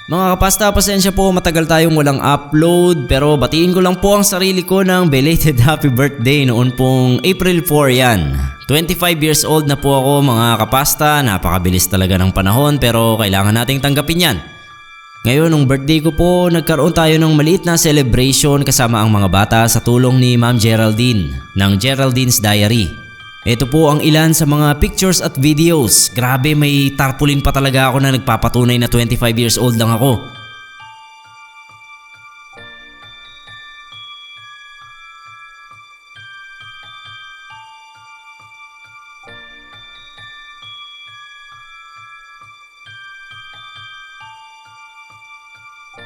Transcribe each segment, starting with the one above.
Mga kapasta, pasensya po matagal tayong walang upload pero batiin ko lang po ang sarili ko ng belated happy birthday noon pong April 4 yan. 25 years old na po ako mga kapasta, napakabilis talaga ng panahon pero kailangan nating tanggapin yan. Ngayon nung birthday ko po, nagkaroon tayo ng maliit na celebration kasama ang mga bata sa tulong ni Ma'am Geraldine ng Geraldine's Diary. Ito po ang ilan sa mga pictures at videos. Grabe, may tarpaulin pa talaga ako na nagpapatunay na 25 years old lang ako.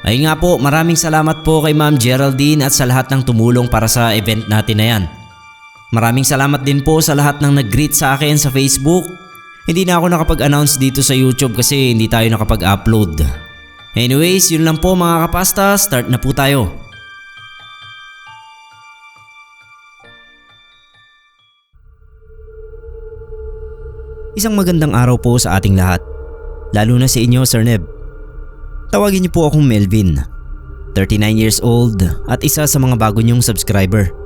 Ay nga po, maraming salamat po kay Ma'am Geraldine at sa lahat ng tumulong para sa event natin na yan. Maraming salamat din po sa lahat ng nag-greet sa akin sa Facebook. Hindi na ako nakapag-announce dito sa YouTube kasi hindi tayo nakapag-upload. Anyways, yun lang po mga kapasta, start na po tayo. Isang magandang araw po sa ating lahat, lalo na sa inyo Sir Neb. Tawagin niyo po akong Melvin, 39 years old at isa sa mga bago niyong subscriber.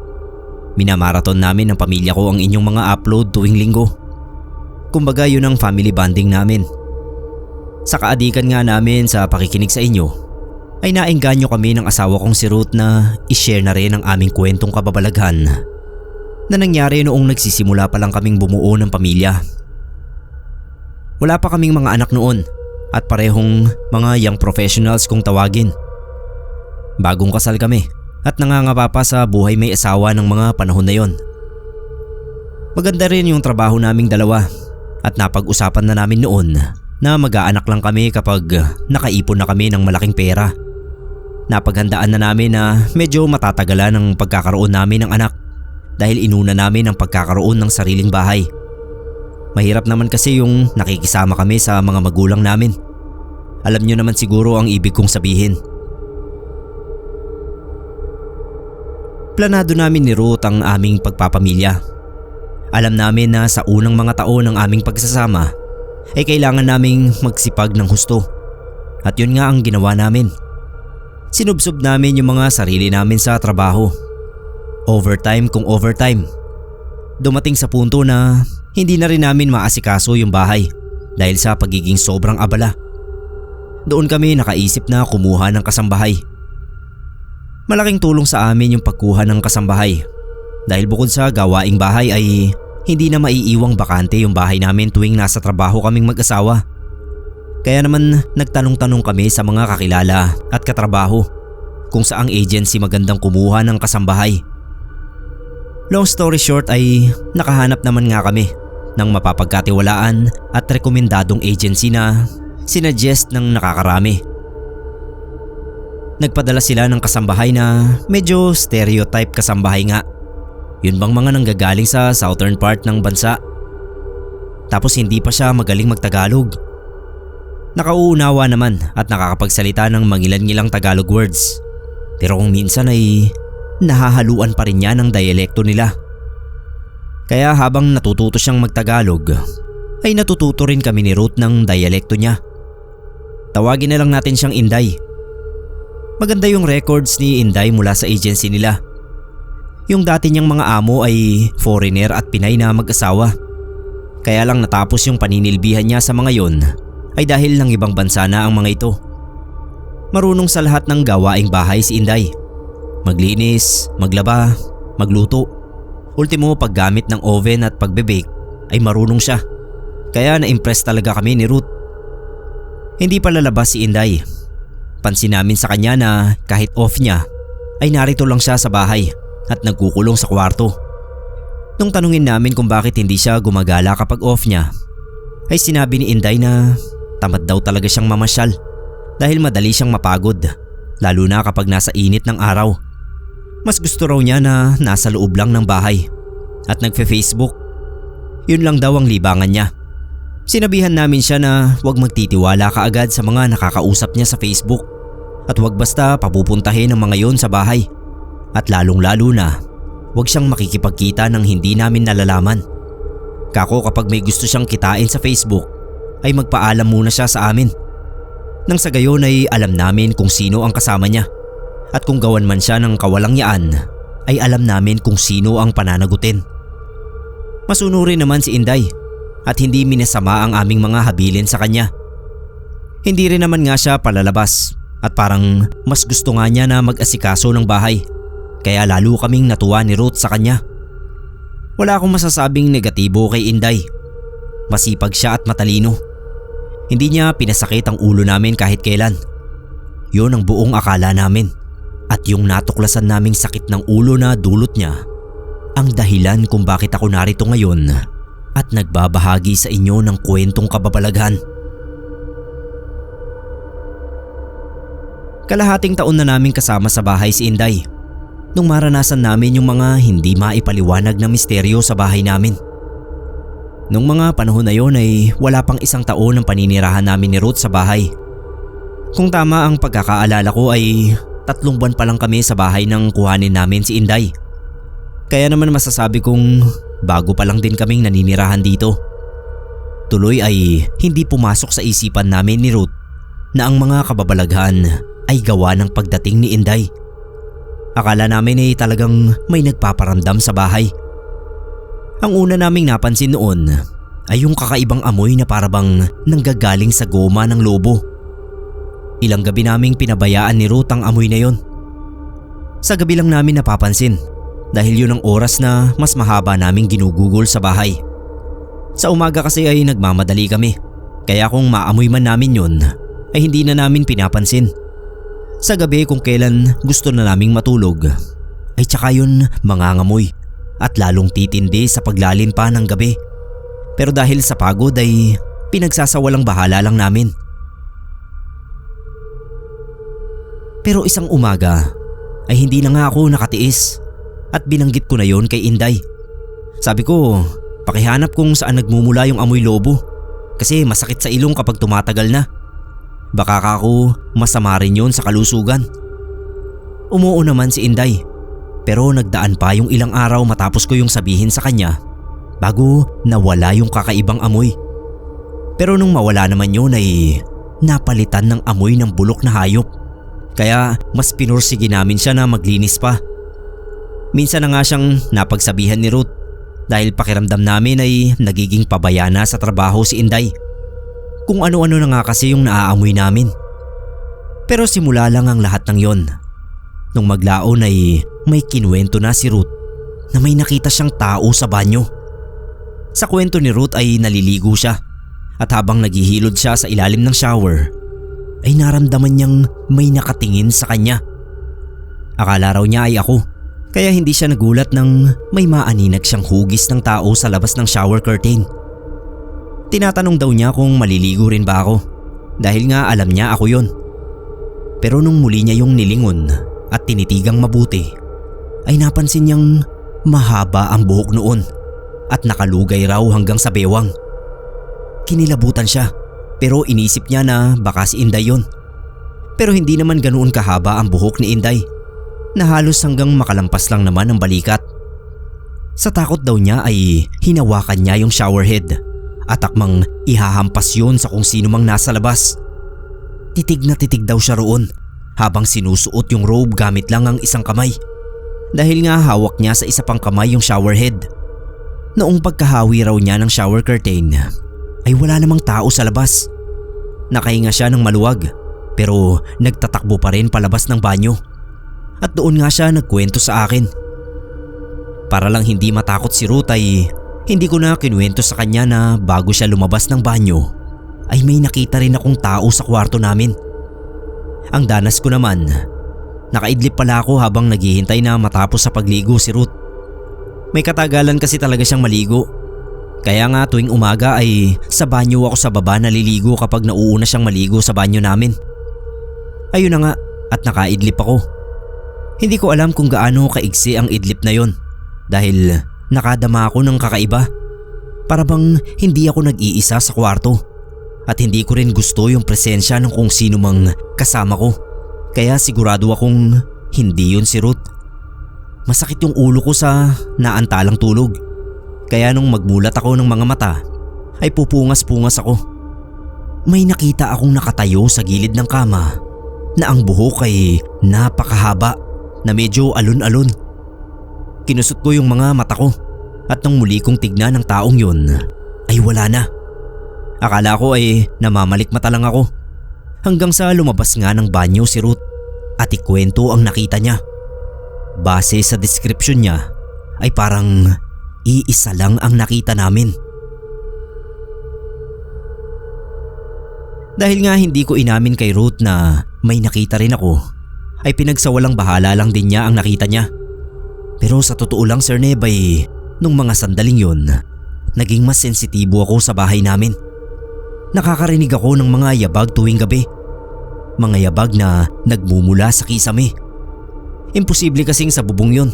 Minamarathon namin ng pamilya ko ang inyong mga upload tuwing linggo. Kumbaga yun ang family bonding namin. Sa kaadikan nga namin sa pakikinig sa inyo, ay naengganyo kami ng asawa kong si Ruth na ishare na rin ang aming kwentong kababalaghan na nangyari noong nagsisimula pa lang kaming bumuo ng pamilya. Wala pa kaming mga anak noon at parehong mga young professionals kung tawagin. Bagong kasal kami at nangangapa pa sa buhay may asawa ng mga panahon na yon. Maganda rin yung trabaho naming dalawa at napag-usapan na namin noon na mag-aanak lang kami kapag nakaipon na kami ng malaking pera. Napaghandaan na namin na medyo matatagalan ang pagkakaroon namin ng anak dahil inuna namin ang pagkakaroon ng sariling bahay. Mahirap naman kasi yung nakikisama kami sa mga magulang namin. Alam nyo naman siguro ang ibig kong sabihin. Planado namin ni Ruth ang aming pagpapamilya. Alam namin na sa unang mga taon ng aming pagsasama ay kailangan naming magsipag ng husto. At yun nga ang ginawa namin. Sinubsob namin yung mga sarili namin sa trabaho. Overtime kung overtime. Dumating sa punto na hindi na rin namin maasikaso yung bahay dahil sa pagiging sobrang abala. Doon kami nakaisip na kumuha ng kasambahay. Malaking tulong sa amin yung pagkuha ng kasambahay dahil bukod sa gawaing bahay ay hindi na maiiwang bakante yung bahay namin tuwing nasa trabaho kaming mag-asawa. Kaya naman nagtanong-tanong kami sa mga kakilala at katrabaho kung saang agency magandang kumuha ng kasambahay. Long story short ay nakahanap naman nga kami ng mapapagkatiwalaan at rekomendadong agency na sinuggest ng nakakarami. Nagpadala sila ng kasambahay na medyo stereotype kasambahay nga. Yun bang mga nanggagaling sa southern part ng bansa. Tapos hindi pa siya magaling magtagalog. Nakauunawa naman at nakakapagsalita ng mangilan-ngilang Tagalog words. Pero kung minsan ay nahahaluan pa rin niya ng dialekto nila. Kaya habang natututo siyang magtagalog ay natututo rin kami ni Ruth ng dialekto niya. Tawagin na lang natin siyang Inday. Maganda yung records ni Inday mula sa agency nila. Yung dati niyang mga amo ay foreigner at Pinay na mag-asawa. Kaya lang natapos yung paninilbihan niya sa mga yon ay dahil ng ibang bansa na ang mga ito. Marunong sa lahat ng gawaing bahay si Inday. Maglinis, maglaba, magluto. Ultimo paggamit ng oven at pagbe-bake ay marunong siya. Kaya na-impress talaga kami ni Ruth. Hindi pa lalabas si Inday. Pansin namin sa kanya na kahit off niya ay narito lang siya sa bahay at nagkukulong sa kwarto. Nung tanungin namin kung bakit hindi siya gumagala kapag off niya, ay sinabi ni Inday na tamad daw talaga siyang mamasyal dahil madali siyang mapagod, lalo na kapag nasa init ng araw. Mas gusto raw niya na nasa loob lang ng bahay at nagfe-Facebook. Yun lang daw ang libangan niya. Sinabihan namin siya na huwag magtitiwala kaagad sa mga nakakausap niya sa Facebook at huwag basta papupuntahin ang mga yon sa bahay. At lalong-lalo na huwag siyang makikipagkita ng hindi namin nalalaman. Kako kapag may gusto siyang kitain sa Facebook ay magpaalam muna siya sa amin. Nang sa gayon ay alam namin kung sino ang kasama niya. At kung gawan man siya ng kawalang-yaan ay alam namin kung sino ang pananagutin. Masunurin naman si Inday at hindi minasama ang aming mga habilin sa kanya. Hindi rin naman nga siya palalabas at parang mas gusto nga niya na mag-asikaso ng bahay. Kaya lalo kaming natuwa ni Ruth sa kanya. Wala akong masasabing negatibo kay Inday. Masipag siya at matalino. Hindi niya pinasakit ang ulo namin kahit kailan. Yun ang buong akala namin. At yung natuklasan naming sakit ng ulo na dulot niya ang dahilan kung bakit ako narito ngayon at nagbabahagi sa inyo ng kwentong kababalaghan. Kalahating taon na namin kasama sa bahay si Inday nung maranasan namin yung mga hindi maipaliwanag na misteryo sa bahay namin. Nung mga panahon na yon ay wala pang isang taon ang paninirahan namin ni Ruth sa bahay. Kung tama ang pagkakaalala ko ay 3 buwan pa lang kami sa bahay nang kuhanin namin si Inday. Kaya naman masasabi kong bago pa lang din kaming naninirahan dito. Tuloy ay hindi pumasok sa isipan namin ni Ruth na ang mga kababalaghan ay gawa ng pagdating ni Inday. Akala namin ay talagang may nagpaparamdam sa bahay. Ang una naming napansin noon ay yung kakaibang amoy na parabang nanggagaling sa goma ng lobo. Ilang gabi naming pinabayaan ni Ruth ang amoy na yon. Sa gabi lang namin napapansin dahil yun ang oras na mas mahaba naming ginugugol sa bahay. Sa umaga kasi ay nagmamadali kami kaya kung maamoy man namin yun ay hindi na namin pinapansin. Sa gabi kung kailan gusto na naming matulog ay tsaka yun mangangamoy at lalong titindi sa paglalim pa ng gabi. Pero dahil sa pagod ay pinagsasawalang bahala lang namin. Pero isang umaga ay hindi na nga ako nakatiis at binanggit ko na yon kay Inday. Sabi ko, pakihanap kung saan nagmumula yung amoy lobo kasi masakit sa ilong kapag tumatagal na. Baka ako masama rin yon sa kalusugan. Umuo naman si Inday pero nagdaan pa yung ilang araw matapos ko yung sabihin sa kanya bago nawala yung kakaibang amoy. Pero nung mawala naman yun ay napalitan ng amoy ng bulok na hayop. Kaya mas pinursige namin siya na maglinis pa. Minsan na nga siyang napagsabihan ni Ruth dahil pakiramdam namin ay nagiging pabaya na sa trabaho si Inday. Kung ano-ano na nga kasi yung naaamoy namin. Pero simula lang ang lahat ng yon. Nung maglaon ay may kinuwento na si Ruth na may nakita siyang tao sa banyo. Sa kwento ni Ruth ay naliligo siya at habang naghihilod siya sa ilalim ng shower ay naramdaman niyang may nakatingin sa kanya. Akala raw niya ay ako kaya hindi siya nagulat nang may maaninag siyang hugis ng tao sa labas ng shower curtain. Tinatanong daw niya kung maliligo rin ba ako dahil nga alam niya ako yon. Pero nung muli niya yung nilingon at tinitigang mabuti ay napansin niyang mahaba ang buhok noon at nakalugay raw hanggang sa bewang. Kinilabutan siya pero inisip niya na baka si Inday yon. Pero hindi naman ganoon kahaba ang buhok ni Inday na halos hanggang makalampas lang naman ang balikat. Sa takot daw niya ay hinawakan niya yung shower head at akmang ihahampas yun sa kung sino mang nasa labas. Titig na titig daw siya roon habang sinusuot yung robe gamit lang ang isang kamay dahil nga hawak niya sa isa pang kamay yung shower head. Noong pagkahawi raw niya ng shower curtain ay wala namang tao sa labas. Nakahinga siya ng maluwag pero nagtatakbo pa rin palabas ng banyo. At doon nga siya nagkwento sa akin. Para lang hindi matakot si Ruth ay hindi ko na kinuwento sa kanya na bago siya lumabas ng banyo ay may nakita rin akong tao sa kwarto namin. Ang danas ko naman, nakaidlip pala ako habang naghihintay na matapos sa pagligo si Ruth. May katagalan kasi talaga siyang maligo. Kaya nga tuwing umaga ay sa banyo ako sa baba naliligo kapag nauuna siyang maligo sa banyo namin. Ayun na nga at nakaidlip ako. Hindi ko alam kung gaano kaigsi ang idlip na yon dahil nakadama ako ng kakaiba. Para bang hindi ako nag-iisa sa kwarto at hindi ko rin gusto yung presensya ng kung sino mang kasama ko. Kaya sigurado akong hindi yun si Ruth. Masakit yung ulo ko sa naantalang tulog. Kaya nung magmulat ako ng mga mata ay pupungas-pungas ako. may nakita akong nakatayo sa gilid ng kama na ang buhok ay napakahaba na medyo alon-alon. Kinusot ko yung mga mata ko at nang muli kong tignan ang taong yun ay wala na. Akala ko ay namamalikmata lang ako hanggang sa lumabas nga ng banyo si Ruth at ikwento ang nakita niya. Base sa description niya ay parang iisa lang ang nakita namin. Dahil nga hindi ko inamin kay Ruth na may nakita rin ako, ay pinagsawalang bahala lang din niya ang nakita niya. Pero sa totoo lang Sir Neb ay nung mga sandaling yun, naging mas sensitibo ako sa bahay namin. Nakakarinig ako ng mga yabag tuwing gabi. Mga yabag na nagmumula sa kisame. Imposible kasing sa bubong yun.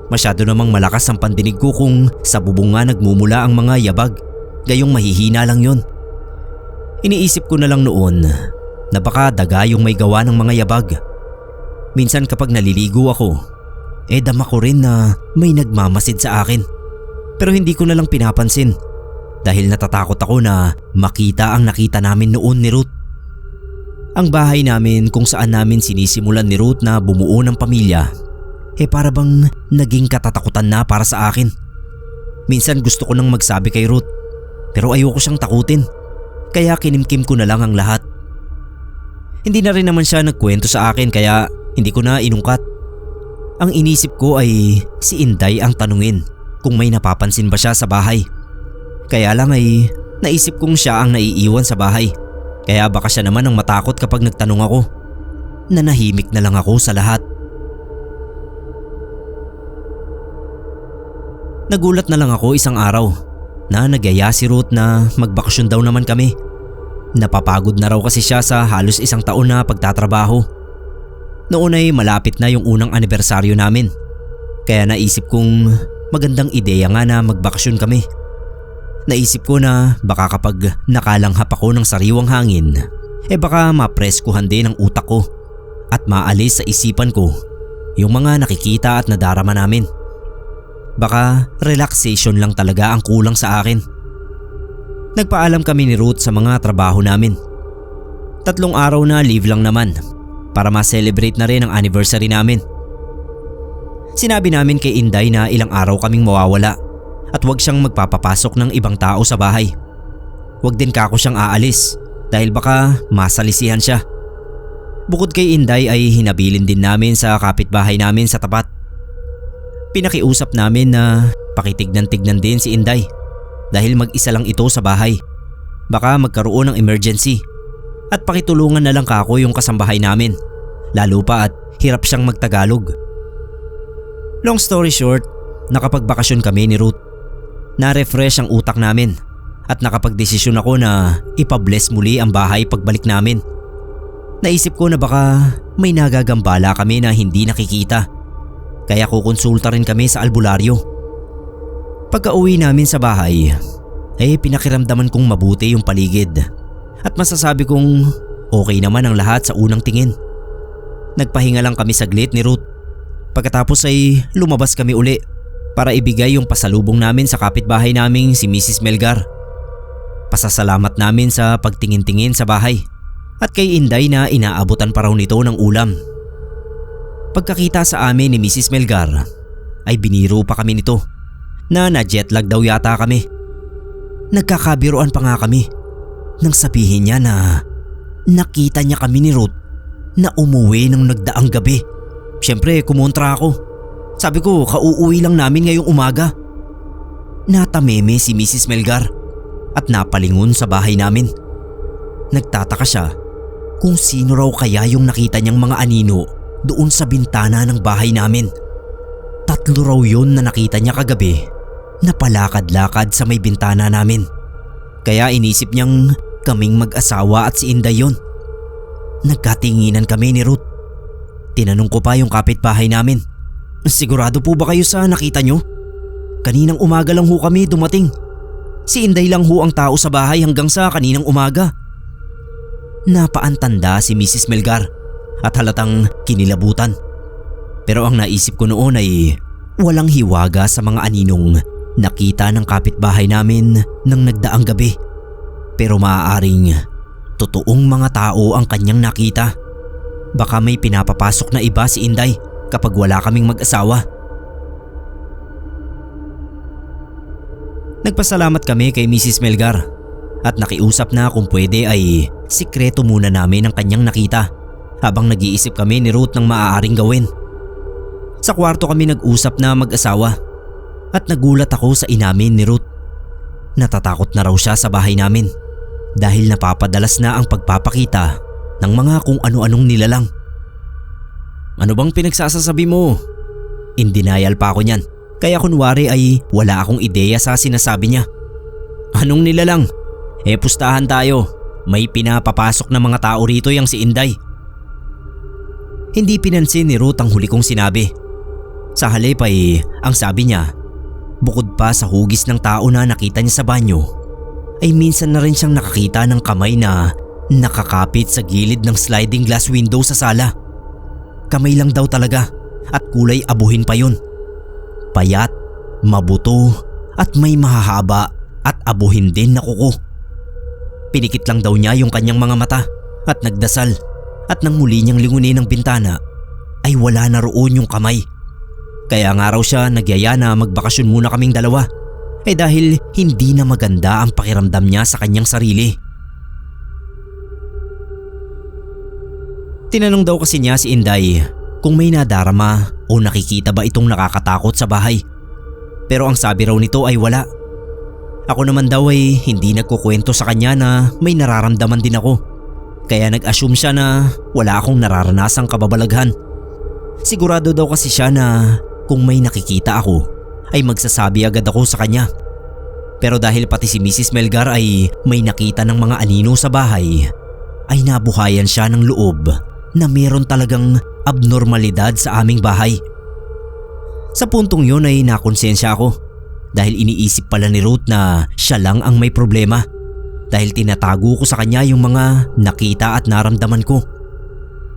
Masyado namang malakas ang pandinig ko kung sa bubong nga nagmumula ang mga yabag, gayong mahihina lang yun. Iniisip ko na lang noon na baka daga yung may gawa ng mga yabag. Minsan kapag naliligo ako, dama ko rin na may nagmamasid sa akin. Pero hindi ko na lang pinapansin dahil natatakot ako na makita ang nakita namin noon ni Ruth. Ang bahay namin kung saan namin sinisimulan ni Ruth na bumuo ng pamilya, para bang naging katatakutan na para sa akin. Minsan gusto ko nang magsabi kay Ruth pero ayoko siyang takutin. Kaya kinimkim ko na lang ang lahat. Hindi na rin naman siya nagkwento sa akin kaya hindi ko na inungkat. Ang inisip ko ay si Inday ang tanungin kung may napapansin ba siya sa bahay. Kaya lang ay naisip kong siya ang naiiwan sa bahay. Kaya baka siya naman ang matakot kapag nagtanong ako. Nanahimik na lang ako sa lahat. Nagulat na lang ako isang araw na nagyaya si Ruth na magbakasyon daw naman kami. Napapagod na raw kasi siya sa halos isang taon na pagtatrabaho. Noon ay malapit na yung unang anibersaryo namin. Kaya naisip kong magandang ideya nga na magbakasyon kami. Naisip ko na baka kapag nakalanghap ako ng sariwang hangin, baka mapreskuhan din ang utak ko at maalis sa isipan ko yung mga nakikita at nadarama namin. Baka relaxation lang talaga ang kulang sa akin. Nagpaalam kami ni Ruth sa mga trabaho namin. 3 araw na leave lang naman para ma-celebrate na rin ang anniversary namin. Sinabi namin kay Inday na ilang araw kaming mawawala at wag siyang magpapapasok ng ibang tao sa bahay. Wag din kako siyang aalis dahil baka masalisihan siya. Bukod kay Inday ay hinabilin din namin sa kapitbahay namin sa tapat. Pinakiusap namin na pakitignan-tignan din si Inday dahil mag-isa lang ito sa bahay. Baka magkaroon ng emergency at pakitulungan na lang kako yung kasambahay namin, lalo pa at hirap siyang magtagalog. Long story short, nakapagbakasyon kami ni Ruth. Na-refresh ang utak namin at nakapagdesisyon ako na ipabless muli ang bahay pagbalik namin. Naisip ko na baka may nagagambala kami na hindi nakikita, kaya kukonsulta rin kami sa albularyo. Pagka-uwi namin sa bahay, pinakiramdaman kong mabuti yung paligid at masasabi kong okay naman ang lahat sa unang tingin. Nagpahinga lang kami saglit ni Ruth. Pagkatapos ay lumabas kami uli para ibigay yung pasalubong namin sa kapitbahay naming si Mrs. Melgar. Pasasalamat namin sa pagtingin-tingin sa bahay at kay Inday na inaabutan pa raw nito ng ulam. Pagkakita sa amin ni Mrs. Melgar ay biniro pa kami nito na na-jetlag daw yata kami. Nagkakabiruan pa nga kami nang sabihin niya na nakita niya kami ni Ruth na umuwi ng nagdaang gabi. Siyempre kumontra ako. Sabi ko kauuwi lang namin ngayong umaga. Natameme si Mrs. Melgar at napalingon sa bahay namin. Nagtataka siya kung sino raw kaya yung nakita niyang mga anino doon sa bintana ng bahay namin. 3 raw yun na nakita niya kagabi na palakad-lakad sa may bintana namin. Kaya inisip niyang kaming mag-asawa at si Inday yun. Nagkatinginan kami ni Ruth. Tinanong ko pa yung kapitbahay namin, sigurado po ba kayo sa nakita nyo? Kaninang umaga lang ho kami dumating. Si Inday lang ho ang tao sa bahay hanggang sa kaninang umaga. Napaantanda si Mrs. Melgar at halatang kinilabutan. Pero ang naisip ko noon ay walang hiwaga sa mga aninong nakita ng kapitbahay namin ng nagdaang gabi. Pero maaaring totoong mga tao ang kanyang nakita. Baka may pinapapasok na iba si Inday kapag wala kaming mag-asawa. Nagpasalamat kami kay Mrs. Melgar at nakiusap na kung pwede ay sikreto muna namin ang kanyang nakita habang nag-iisip kami ni Ruth ng maaaring gawin. Sa kwarto kami nag-usap na mag-asawa at nagulat ako sa inamin ni Ruth. Natatakot na raw siya sa bahay namin dahil napapadalas na ang pagpapakita ng mga kung ano-anong nilalang. Ano bang pinagsasasabi mo? In denial pa ako niyan, kaya kunwari ay wala akong ideya sa sinasabi niya. Anong nilalang? Pustahan tayo. May pinapapasok na mga tao rito yang si Inday. Hindi pinansin ni Ruth ang huli kong sinabi. Sa halip ay ang sabi niya, bukod pa sa hugis ng tao na nakita niya sa banyo, ay minsan na rin siyang nakakita ng kamay na nakakapit sa gilid ng sliding glass window sa sala. Kamay lang daw talaga at kulay abuhin pa yun. Payat, mabuto at may mahahaba at abuhin din na kuko. Pinikit lang daw niya yung kanyang mga mata at nagdasal at nang muli niyang lingunin ang bintana ay wala na roon yung kamay. Kaya nga raw siya nagyaya na magbakasyon muna kaming dalawa dahil hindi na maganda ang pakiramdam niya sa kanyang sarili. Tinanong daw kasi niya si Inday kung may nadarama o nakikita ba itong nakakatakot sa bahay. Pero ang sabi raw nito ay wala. Ako naman daw ay hindi nagkukwento sa kanya na may nararamdaman din ako. Kaya nag-assume siya na wala akong nararanasang kababalaghan. Sigurado daw kasi siya na kung may nakikita ako ay magsasabi agad ako sa kanya. Pero dahil pati si Mrs. Melgar ay may nakita ng mga anino sa bahay, ay nabuhayan siya ng loob na meron talagang abnormalidad sa aming bahay. Sa puntong yun ay nakonsensya ako dahil iniisip pala ni Ruth na siya lang ang may problema dahil tinatago ko sa kanya yung mga nakita at naramdaman ko.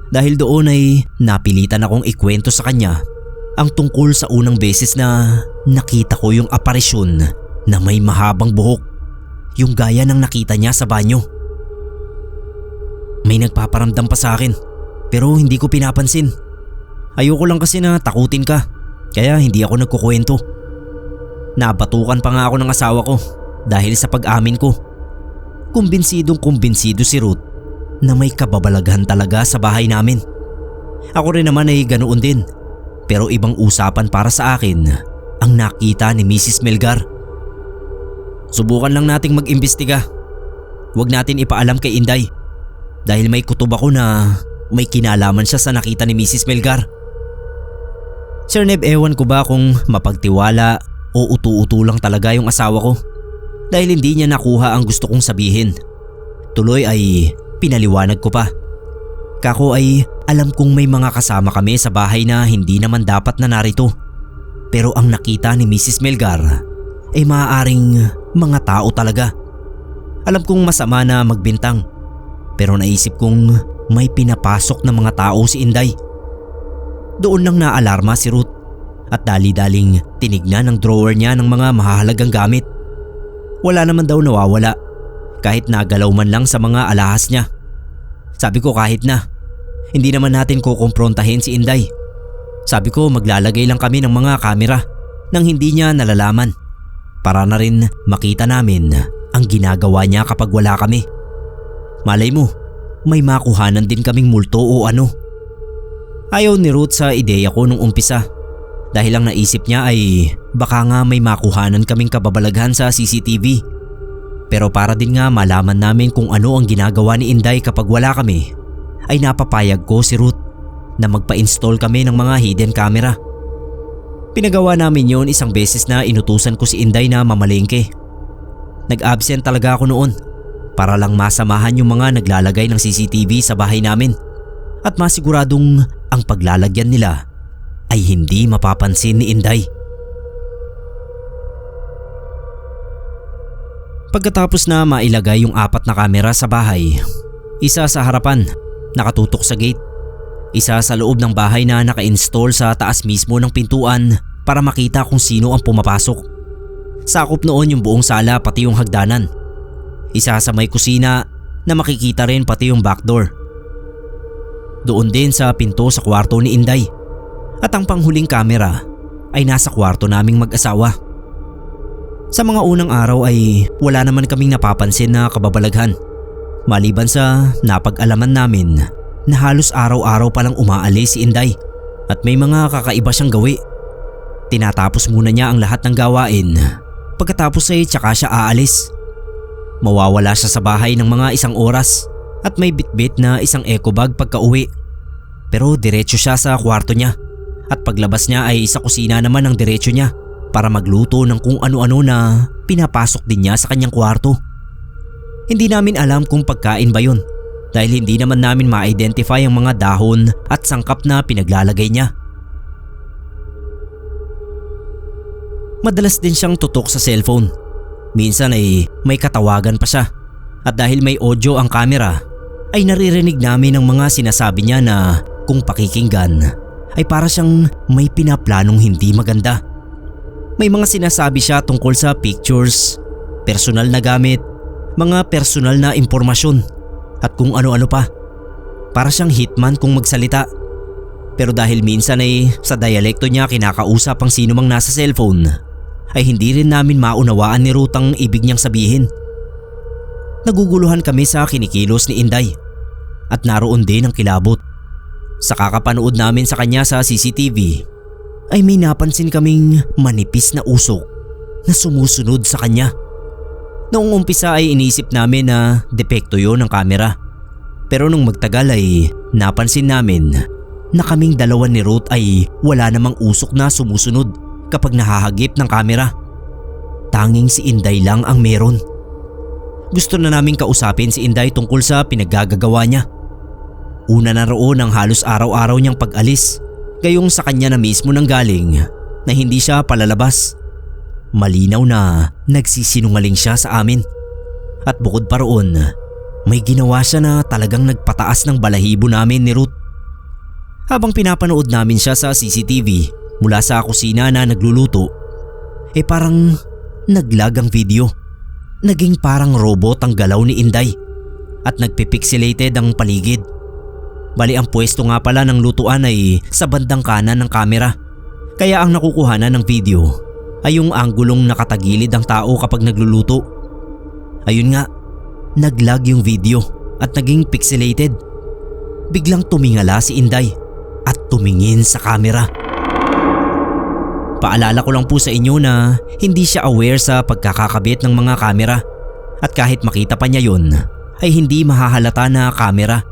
Dahil doon ay napilitan akong ikwento sa kanya ang tungkol sa unang beses na nakita ko yung aparisyon na may mahabang buhok, yung gaya ng nakita niya sa banyo. May nagpaparamdam pa sa akin pero hindi ko pinapansin. Ayoko lang kasi na takutin ka kaya hindi ako nagkukwento. Nabatukan pa nga ako ng asawa ko dahil sa pag-amin ko. Kumbinsidong-kumbinsido si Ruth na may kababalaghan talaga sa bahay namin. Ako rin naman ay ganoon din. Pero ibang usapan para sa akin ang nakita ni Mrs. Melgar. Subukan lang nating mag-imbestiga. Huwag natin ipaalam kay Inday dahil may kutob ako na may kinalaman siya sa nakita ni Mrs. Melgar. Sir Neb, ewan ko ba kung mapagtiwala o utu-utu lang talaga yung asawa ko dahil hindi niya nakuha ang gusto kong sabihin. Tuloy ay pinaliwanag ko pa. Kako ay alam kong may mga kasama kami sa bahay na hindi naman dapat na narito. Pero ang nakita ni Mrs. Melgar ay maaaring mga tao talaga. Alam kong masama na magbintang pero naisip kong may pinapasok na mga tao si Inday. Doon lang naalarma si Ruth at dali-daling tinignan ng drawer niya ng mga mahahalagang gamit. Wala naman daw nawawala kahit nagalaw man lang sa mga alahas niya. Sabi ko kahit na, hindi naman natin kukumprontahin si Inday. Sabi ko maglalagay lang kami ng mga kamera nang hindi niya nalalaman para na rin makita namin ang ginagawa niya kapag wala kami. Malay mo, may makuhanan din kaming multo o ano. Ayaw ni Ruth sa ideya ko nung umpisa dahil ang naisip niya ay baka nga may makuhanan kaming kababalaghan sa CCTV. Pero para din nga malaman namin kung ano ang ginagawa ni Inday kapag wala kami, ay napapayag ko si Ruth na magpa-install kami ng mga hidden camera. Pinagawa namin yon isang beses na inutusan ko si Inday na mamalengke. Nag-absent talaga ako noon para lang masamahan yung mga naglalagay ng CCTV sa bahay namin at masiguradong ang paglalagyan nila ay hindi mapapansin ni Inday. Pagkatapos na mailagay yung 4 na kamera sa bahay, isa sa harapan, nakatutok sa gate, isa sa loob ng bahay na naka-install sa taas mismo ng pintuan para makita kung sino ang pumapasok. Sakop noon yung buong sala pati yung hagdanan. Isa sa may kusina na makikita rin pati yung backdoor. Doon din sa pinto sa kwarto ni Inday. At ang panghuling kamera ay nasa kwarto naming mag-asawa. Sa mga unang araw ay wala naman kaming napapansin na kababalaghan. Maliban sa napag-alaman namin na halos araw-araw palang umaalis si Inday at may mga kakaiba siyang gawi. Tinatapos muna niya ang lahat ng gawain. Pagkatapos ay tsaka siya aalis. Mawawala siya sa bahay ng mga 1 oras at may bitbit na isang eco bag pagka-uwi. Pero diretso siya sa kwarto niya at paglabas niya ay sa kusina naman ang diretso niya para magluto ng kung ano-ano na pinapasok din niya sa kanyang kwarto. Hindi namin alam kung pagkain ba yun dahil hindi naman namin ma-identify ang mga dahon at sangkap na pinaglalagay niya. Madalas din siyang tutok sa cellphone. Minsan ay may katawagan pa siya at dahil may audio ang camera ay naririnig namin ang mga sinasabi niya na kung pakikinggan ay para siyang may pinaplanong hindi maganda. May mga sinasabi siya tungkol sa pictures, personal na gamit, mga personal na impormasyon at kung ano-ano pa. Para siyang hitman kung magsalita. Pero dahil minsan ay sa dialekto niya kinakausap ang sino mang nasa cellphone ay hindi rin namin maunawaan ni Ruth ang ibig niyang sabihin. Naguguluhan kami sa kinikilos ni Inday at naroon din ang kilabot. Sa kakapanood namin sa kanya sa CCTV ay may napansin kaming manipis na usok na sumusunod sa kanya. Noong umpisa ay iniisip namin na depekto yon ng kamera. Pero nung magtagal ay napansin namin na kaming dalawa ni Ruth ay wala namang usok na sumusunod kapag nahahagip ng kamera. Tanging si Inday lang ang meron. Gusto na naming kausapin si Inday tungkol sa pinaggagawa niya. Una na roon ang halos araw-araw niyang pag-alis, gayong sa kanya na mismo nang galing na hindi siya palalabas. Malinaw na nagsisinungaling siya sa amin. At bukod pa roon, may ginawa siya na talagang nagpataas ng balahibo namin ni Ruth. Habang pinapanood namin siya sa CCTV mula sa kusina na nagluluto, parang naglag ang video. Naging parang robot ang galaw ni Inday at nagpipixelated ang paligid. Bali ang pwesto nga pala ng lutuan ay sa bandang kanan ng kamera. Kaya ang nakukuhanan ng video ay yung anggulong nakatagilid ang tao kapag nagluluto. Ayun nga, naglag yung video at naging pixelated. Biglang tumingala si Inday at tumingin sa kamera. Paalala ko lang po sa inyo na hindi siya aware sa pagkakakabit ng mga kamera at kahit makita pa niya yun ay hindi mahahalata na kamera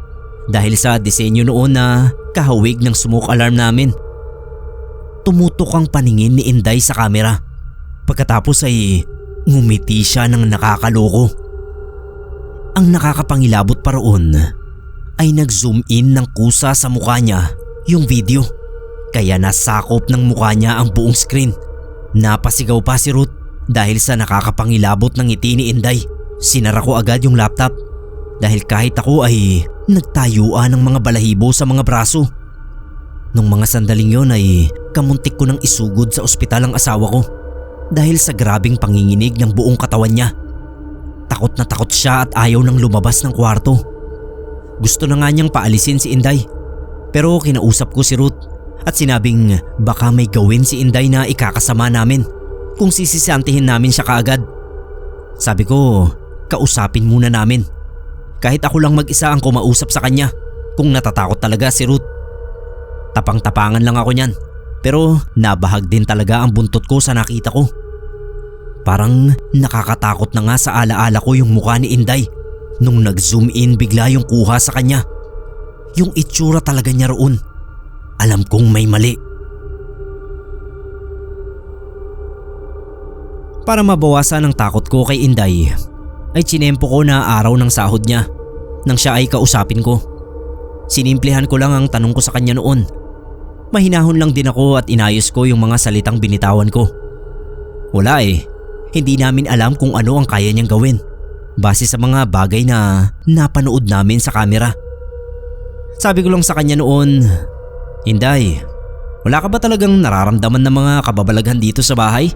dahil sa disenyo noon na kahawig ng smoke alarm namin. Tumutok ang paningin ni Inday sa kamera. Pagkatapos ay ngumiti siya ng nakakaloko. Ang nakakapangilabot pa roon ay nag-zoom in ng kusa sa mukha niya yung video. Kaya nasakop ng mukha niya ang buong screen. Napasigaw pa si Ruth dahil sa nakakapangilabot ng ngiti ni Inday. Sinara ko agad yung laptop dahil kahit ako ay nagtayuan ng mga balahibo sa mga braso. Nung mga sandaling yon ay kamuntik ko nang isugod sa ospital ang asawa ko dahil sa grabing panginginig ng buong katawan niya. Takot na takot siya at ayaw nang lumabas ng kwarto. Gusto na nga niyang paalisin si Inday pero kinausap ko si Ruth at sinabing baka may gawin si Inday na ikakasama namin kung sisisantihin namin siya kaagad. Sabi ko, kausapin muna namin. Kahit ako lang mag-isa ang kumausap sa kanya kung natatakot talaga si Ruth. Tapang-tapangan lang ako niyan pero nabahag din talaga ang buntot ko sa nakita ko. Parang nakakatakot na nga sa alaala ko yung mukha ni Inday nung nag-zoom in bigla yung kuha sa kanya. Yung itsura talaga niya roon. Alam kong may mali. Para mabawasan ang takot ko kay Inday, ay tsinempo ko na araw ng sahod niya nang siya ay kausapin ko. Sinimplihan ko lang ang tanong ko sa kanya noon. Mahinahon lang din ako at inayos ko yung mga salitang binitawan ko. Wala hindi namin alam kung ano ang kaya niyang gawin base sa mga bagay na napanood namin sa kamera. Sabi ko lang sa kanya noon, Inday, wala ka ba talagang nararamdaman ng mga kababalaghan dito sa bahay?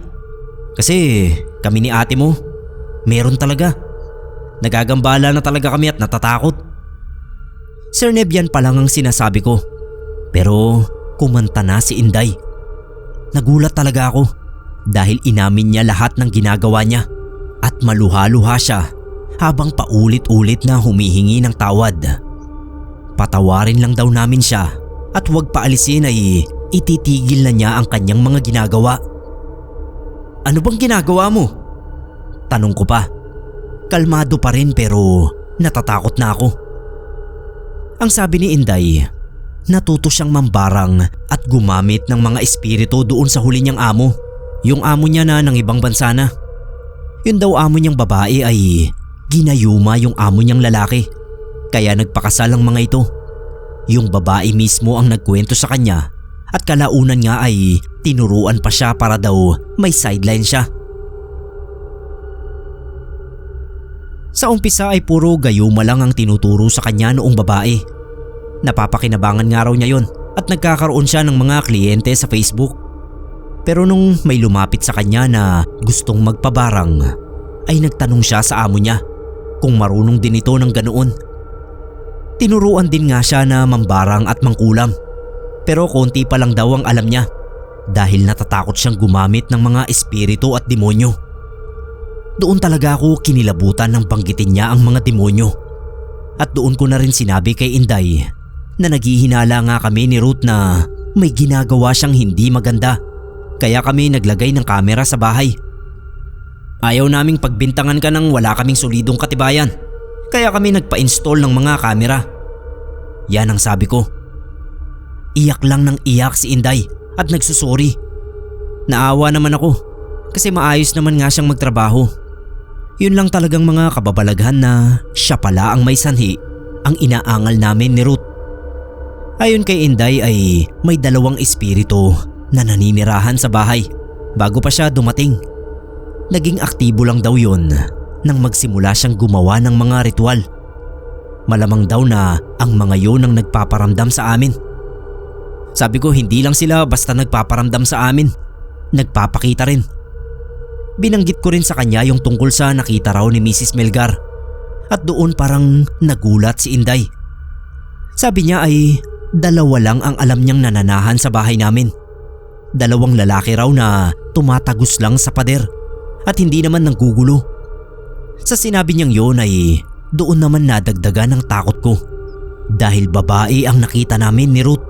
Kasi kami ni ate mo, meron talaga. Nagagambala na talaga kami at natatakot. Sir Neb, yan pa lang ang sinasabi ko. Pero kumanta na si Inday. Nagulat talaga ako dahil inamin niya lahat ng ginagawa niya at maluha-luha siya habang paulit-ulit na humihingi ng tawad. Patawarin lang daw namin siya at huwag paalisin ay ititigil na niya ang kanyang mga ginagawa. Ano bang ginagawa mo? Tanong ko pa. Kalmado pa rin pero natatakot na ako. Ang sabi ni Inday, natuto siyang mambarang at gumamit ng mga espiritu doon sa huli niyang amo. Yung amo niya na ng ibang bansa na. Yun daw amo niyang babae ay ginayuma yung amo niyang lalaki. Kaya nagpakasal ang mga ito. Yung babae mismo ang nagkwento sa kanya at kalaunan nga ay tinuruan pa siya para daw may sideline siya. Sa umpisa ay puro gayuma lang ang tinuturo sa kanya noong babae. Napapakinabangan nga raw niya yon at nagkakaroon siya ng mga kliyente sa Facebook. Pero nung may lumapit sa kanya na gustong magpabarang, ay nagtanong siya sa amo niya kung marunong din ito ng ganoon. Tinuruan din nga siya na mambarang at mangkulam. Pero konti pa lang daw ang alam niya dahil natatakot siyang gumamit ng mga espiritu at demonyo. Doon talaga ako kinilabutan nang banggitin niya ang mga demonyo. At doon ko na rin sinabi kay Inday na naghihinala nga kami ni Ruth na may ginagawa siyang hindi maganda. Kaya kami naglagay ng kamera sa bahay. Ayaw naming pagbintangan ka nang wala kaming solidong katibayan. Kaya kami nagpa-install ng mga kamera. Yan ang sabi ko. Iyak lang ng iyak si Inday at nagsusori. Naawa naman ako kasi maayos naman nga siyang magtrabaho. Yun lang talagang mga kababalaghan na siya pala ang may sanhi ang inaangal namin ni Ruth. Ayon kay Inday ay may 2 espiritu na naninirahan sa bahay bago pa siya dumating. Naging aktibo lang daw yun nang magsimula siyang gumawa ng mga ritual. Malamang daw na ang mga yun ang nagpaparamdam sa amin. Sabi ko hindi lang sila basta nagpaparamdam sa amin, nagpapakita rin. Binanggit ko rin sa kanya yung tungkol sa nakita raw ni Mrs. Melgar at doon parang nagulat si Inday. Sabi niya ay 2 lang ang alam niyang nananahan sa bahay namin. 2 lalaki raw na tumatagos lang sa pader at hindi naman nanggugulo. Sa sinabi niyang yun ay doon naman nadagdagan ang takot ko dahil babae ang nakita namin ni Ruth.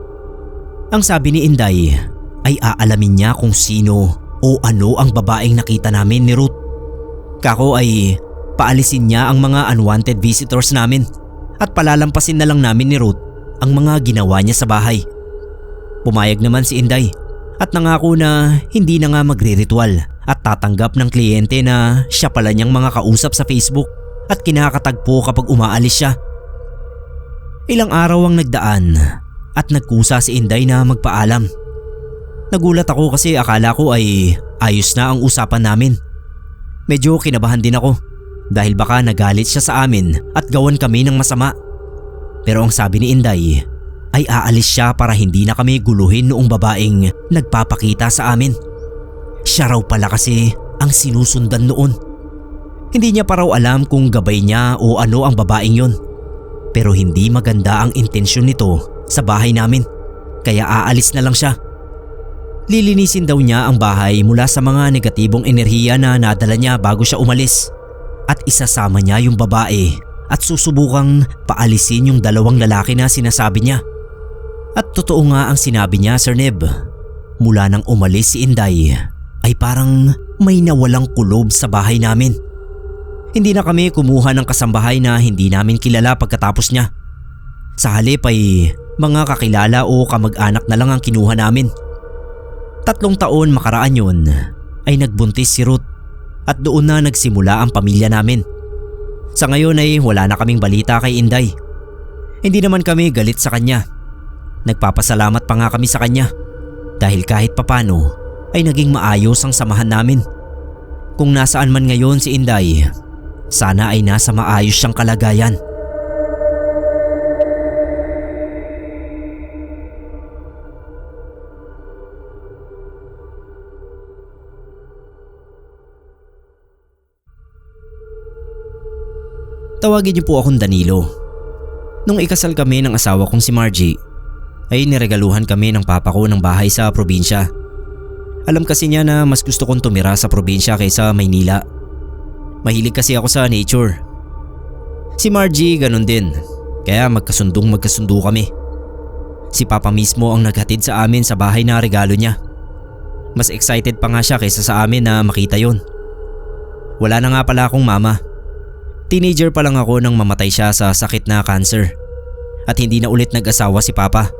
Ang sabi ni Inday ay aalamin niya kung sino o ano ang babaeng nakita namin ni Ruth. Kako ay paalisin niya ang mga unwanted visitors namin at palalampasin na lang namin ni Ruth ang mga ginawa niya sa bahay. Pumayag naman si Inday at nangako na hindi na nga magre-ritual at tatanggap ng kliyente na siya pala niyang mga kausap sa Facebook at kinakatagpo kapag umaalis siya. Ilang araw ang nagdaan at nagkusa si Inday na magpaalam. Nagulat ako kasi akala ko ay ayos na ang usapan namin. Medyo kinabahan din ako dahil baka nagalit siya sa amin at gawan kami ng masama. Pero ang sabi ni Inday ay aalis siya para hindi na kami guluhin noong babaeng nagpapakita sa amin. Siya raw pala kasi ang sinusundan noon. Hindi niya pa raw alam kung gabay niya o ano ang babaeng yon. Pero hindi maganda ang intensyon nito sa bahay namin kaya aalis na lang siya. Lilinisin daw niya ang bahay mula sa mga negatibong enerhiya na nadala niya bago siya umalis at isasama niya yung babae at susubukang paalisin yung 2 lalaki na sinasabi niya. At totoo nga ang sinabi niya, Sir Neb. Mula nang umalis si Inday ay parang may nawalang kulob sa bahay namin. Hindi na kami kumuha ng kasambahay na hindi namin kilala pagkatapos niya. Sa halip ay mga kakilala o kamag-anak na lang ang kinuha namin. 3 taon makaraan yun ay nagbuntis si Ruth at doon na nagsimula ang pamilya namin. Sa ngayon ay wala na kaming balita kay Inday. Hindi naman kami galit sa kanya. Nagpapasalamat pa nga kami sa kanya dahil kahit papano ay naging maayos ang samahan namin. Kung nasaan man ngayon si Inday, sana ay nasa maayos siyang kalagayan. Tawagin niyo po akong Danilo. Nung ikasal kami ng asawa kong si Margie, ay niregaluhan kami ng papa ko ng bahay sa probinsya. Alam kasi niya na mas gusto kong tumira sa probinsya kaysa Maynila. Mahilig kasi ako sa nature. Si Margie ganun din, kaya magkasundo kami. Si papa mismo ang naghatid sa amin sa bahay na regalo niya. Mas excited pa nga siya kaysa sa amin na makita yon. Wala na nga pala akong mama. Teenager pa lang ako nang mamatay siya sa sakit na cancer. At hindi na ulit nag-asawa si papa.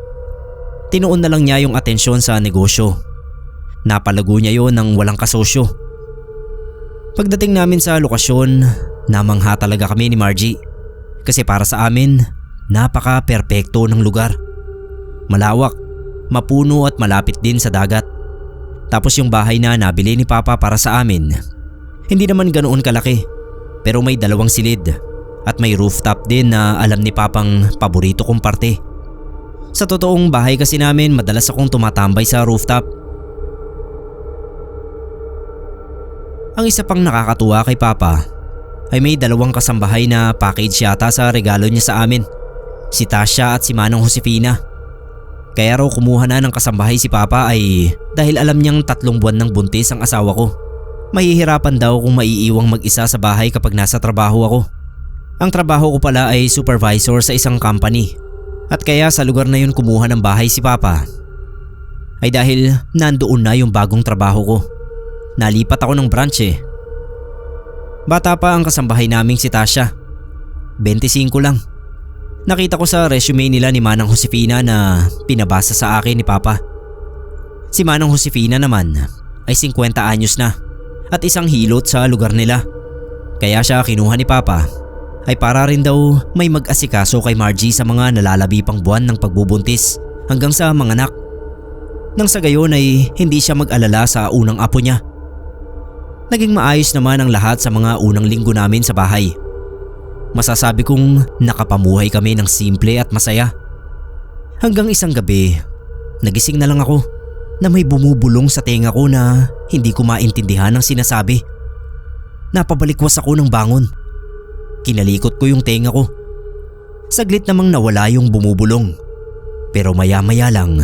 Tinuon na lang niya yung atensyon sa negosyo. Napalago niya yon ng walang kasosyo. Pagdating namin sa lokasyon, namangha talaga kami ni Margie. Kasi para sa amin, napaka-perpekto ng lugar. Malawak, mapuno at malapit din sa dagat. Tapos yung bahay na nabili ni papa para sa amin, hindi naman ganoon kalaki. Pero may 2 silid at may rooftop din na alam ni papang paborito kong parte. Sa totoong bahay kasi namin, madalas akong tumatambay sa rooftop. Ang isa pang nakakatuwa kay papa ay may 2 kasambahay na package yata sa regalo niya sa amin. Si Tasha at si Manang Josefina. Kaya raw kumuha na ng kasambahay si papa ay dahil alam niyang 3 buwan ng buntis ang asawa ko. Mahihirapan daw kung maiiwang mag-isa sa bahay kapag nasa trabaho ako. Ang trabaho ko pala ay supervisor sa isang company. At kaya sa lugar na yun kumuha ng bahay si papa ay dahil nandoon na yung bagong trabaho ko. Nalipat ako ng branch eh. Bata pa ang kasambahay naming si Tasha. 25 lang. Nakita ko sa resume nila ni Manang Josefina na pinabasa sa akin ni papa. Si Manang Josefina naman ay 50 anyos na at isang hilot sa lugar nila. Kaya siya kinuha ni papa ay para rin daw may mag-asikaso kay Margie sa mga nalalabi pang buwan ng pagbubuntis hanggang sa manganak. Nang sa gayon ay hindi siya mag-alala sa unang apo niya. Naging maayos naman ang lahat sa mga unang linggo namin sa bahay. Masasabi kong nakapamuhay kami ng simple at masaya. Hanggang isang gabi, nagising na lang ako na may bumubulong sa tenga ko na hindi ko maintindihan ang sinasabi. Napabalikwas ako ng bangon. Kinalikot ko yung tenga ko. Saglit namang nawala yung bumubulong. Pero maya-maya lang,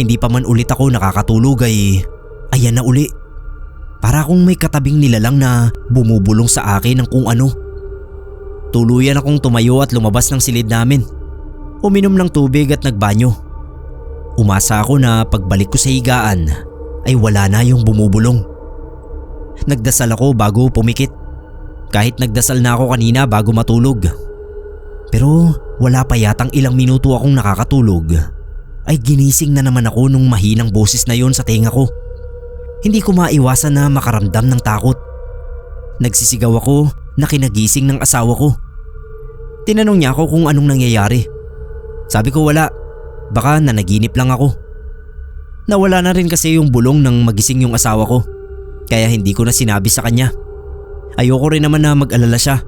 hindi pa man ulit ako nakakatulog ay ayan na uli. Para akong may katabing nilalang na bumubulong sa akin ng kung ano. Tuluyan akong tumayo at lumabas ng silid namin. Uminom ng tubig at nagbanyo. Umasa ako na pagbalik ko sa higaan ay wala na yung bumubulong. Nagdasal ako bago pumikit. Kahit nagdasal na ako kanina bago matulog. Pero wala pa yatang ilang minuto akong nakakatulog ay ginising na naman ako nung mahinang boses na yon sa tenga ko. Hindi ko maiwasan na makaramdam ng takot. Nagsisigaw ako na kinagising ng asawa ko. Tinanong niya ako kung anong nangyayari. Sabi ko wala, baka nanaginip lang ako. Nawala na rin kasi yung bulong nang magising yung asawa ko. Kaya hindi ko na sinabi sa kanya. Ayoko rin naman na mag-alala siya.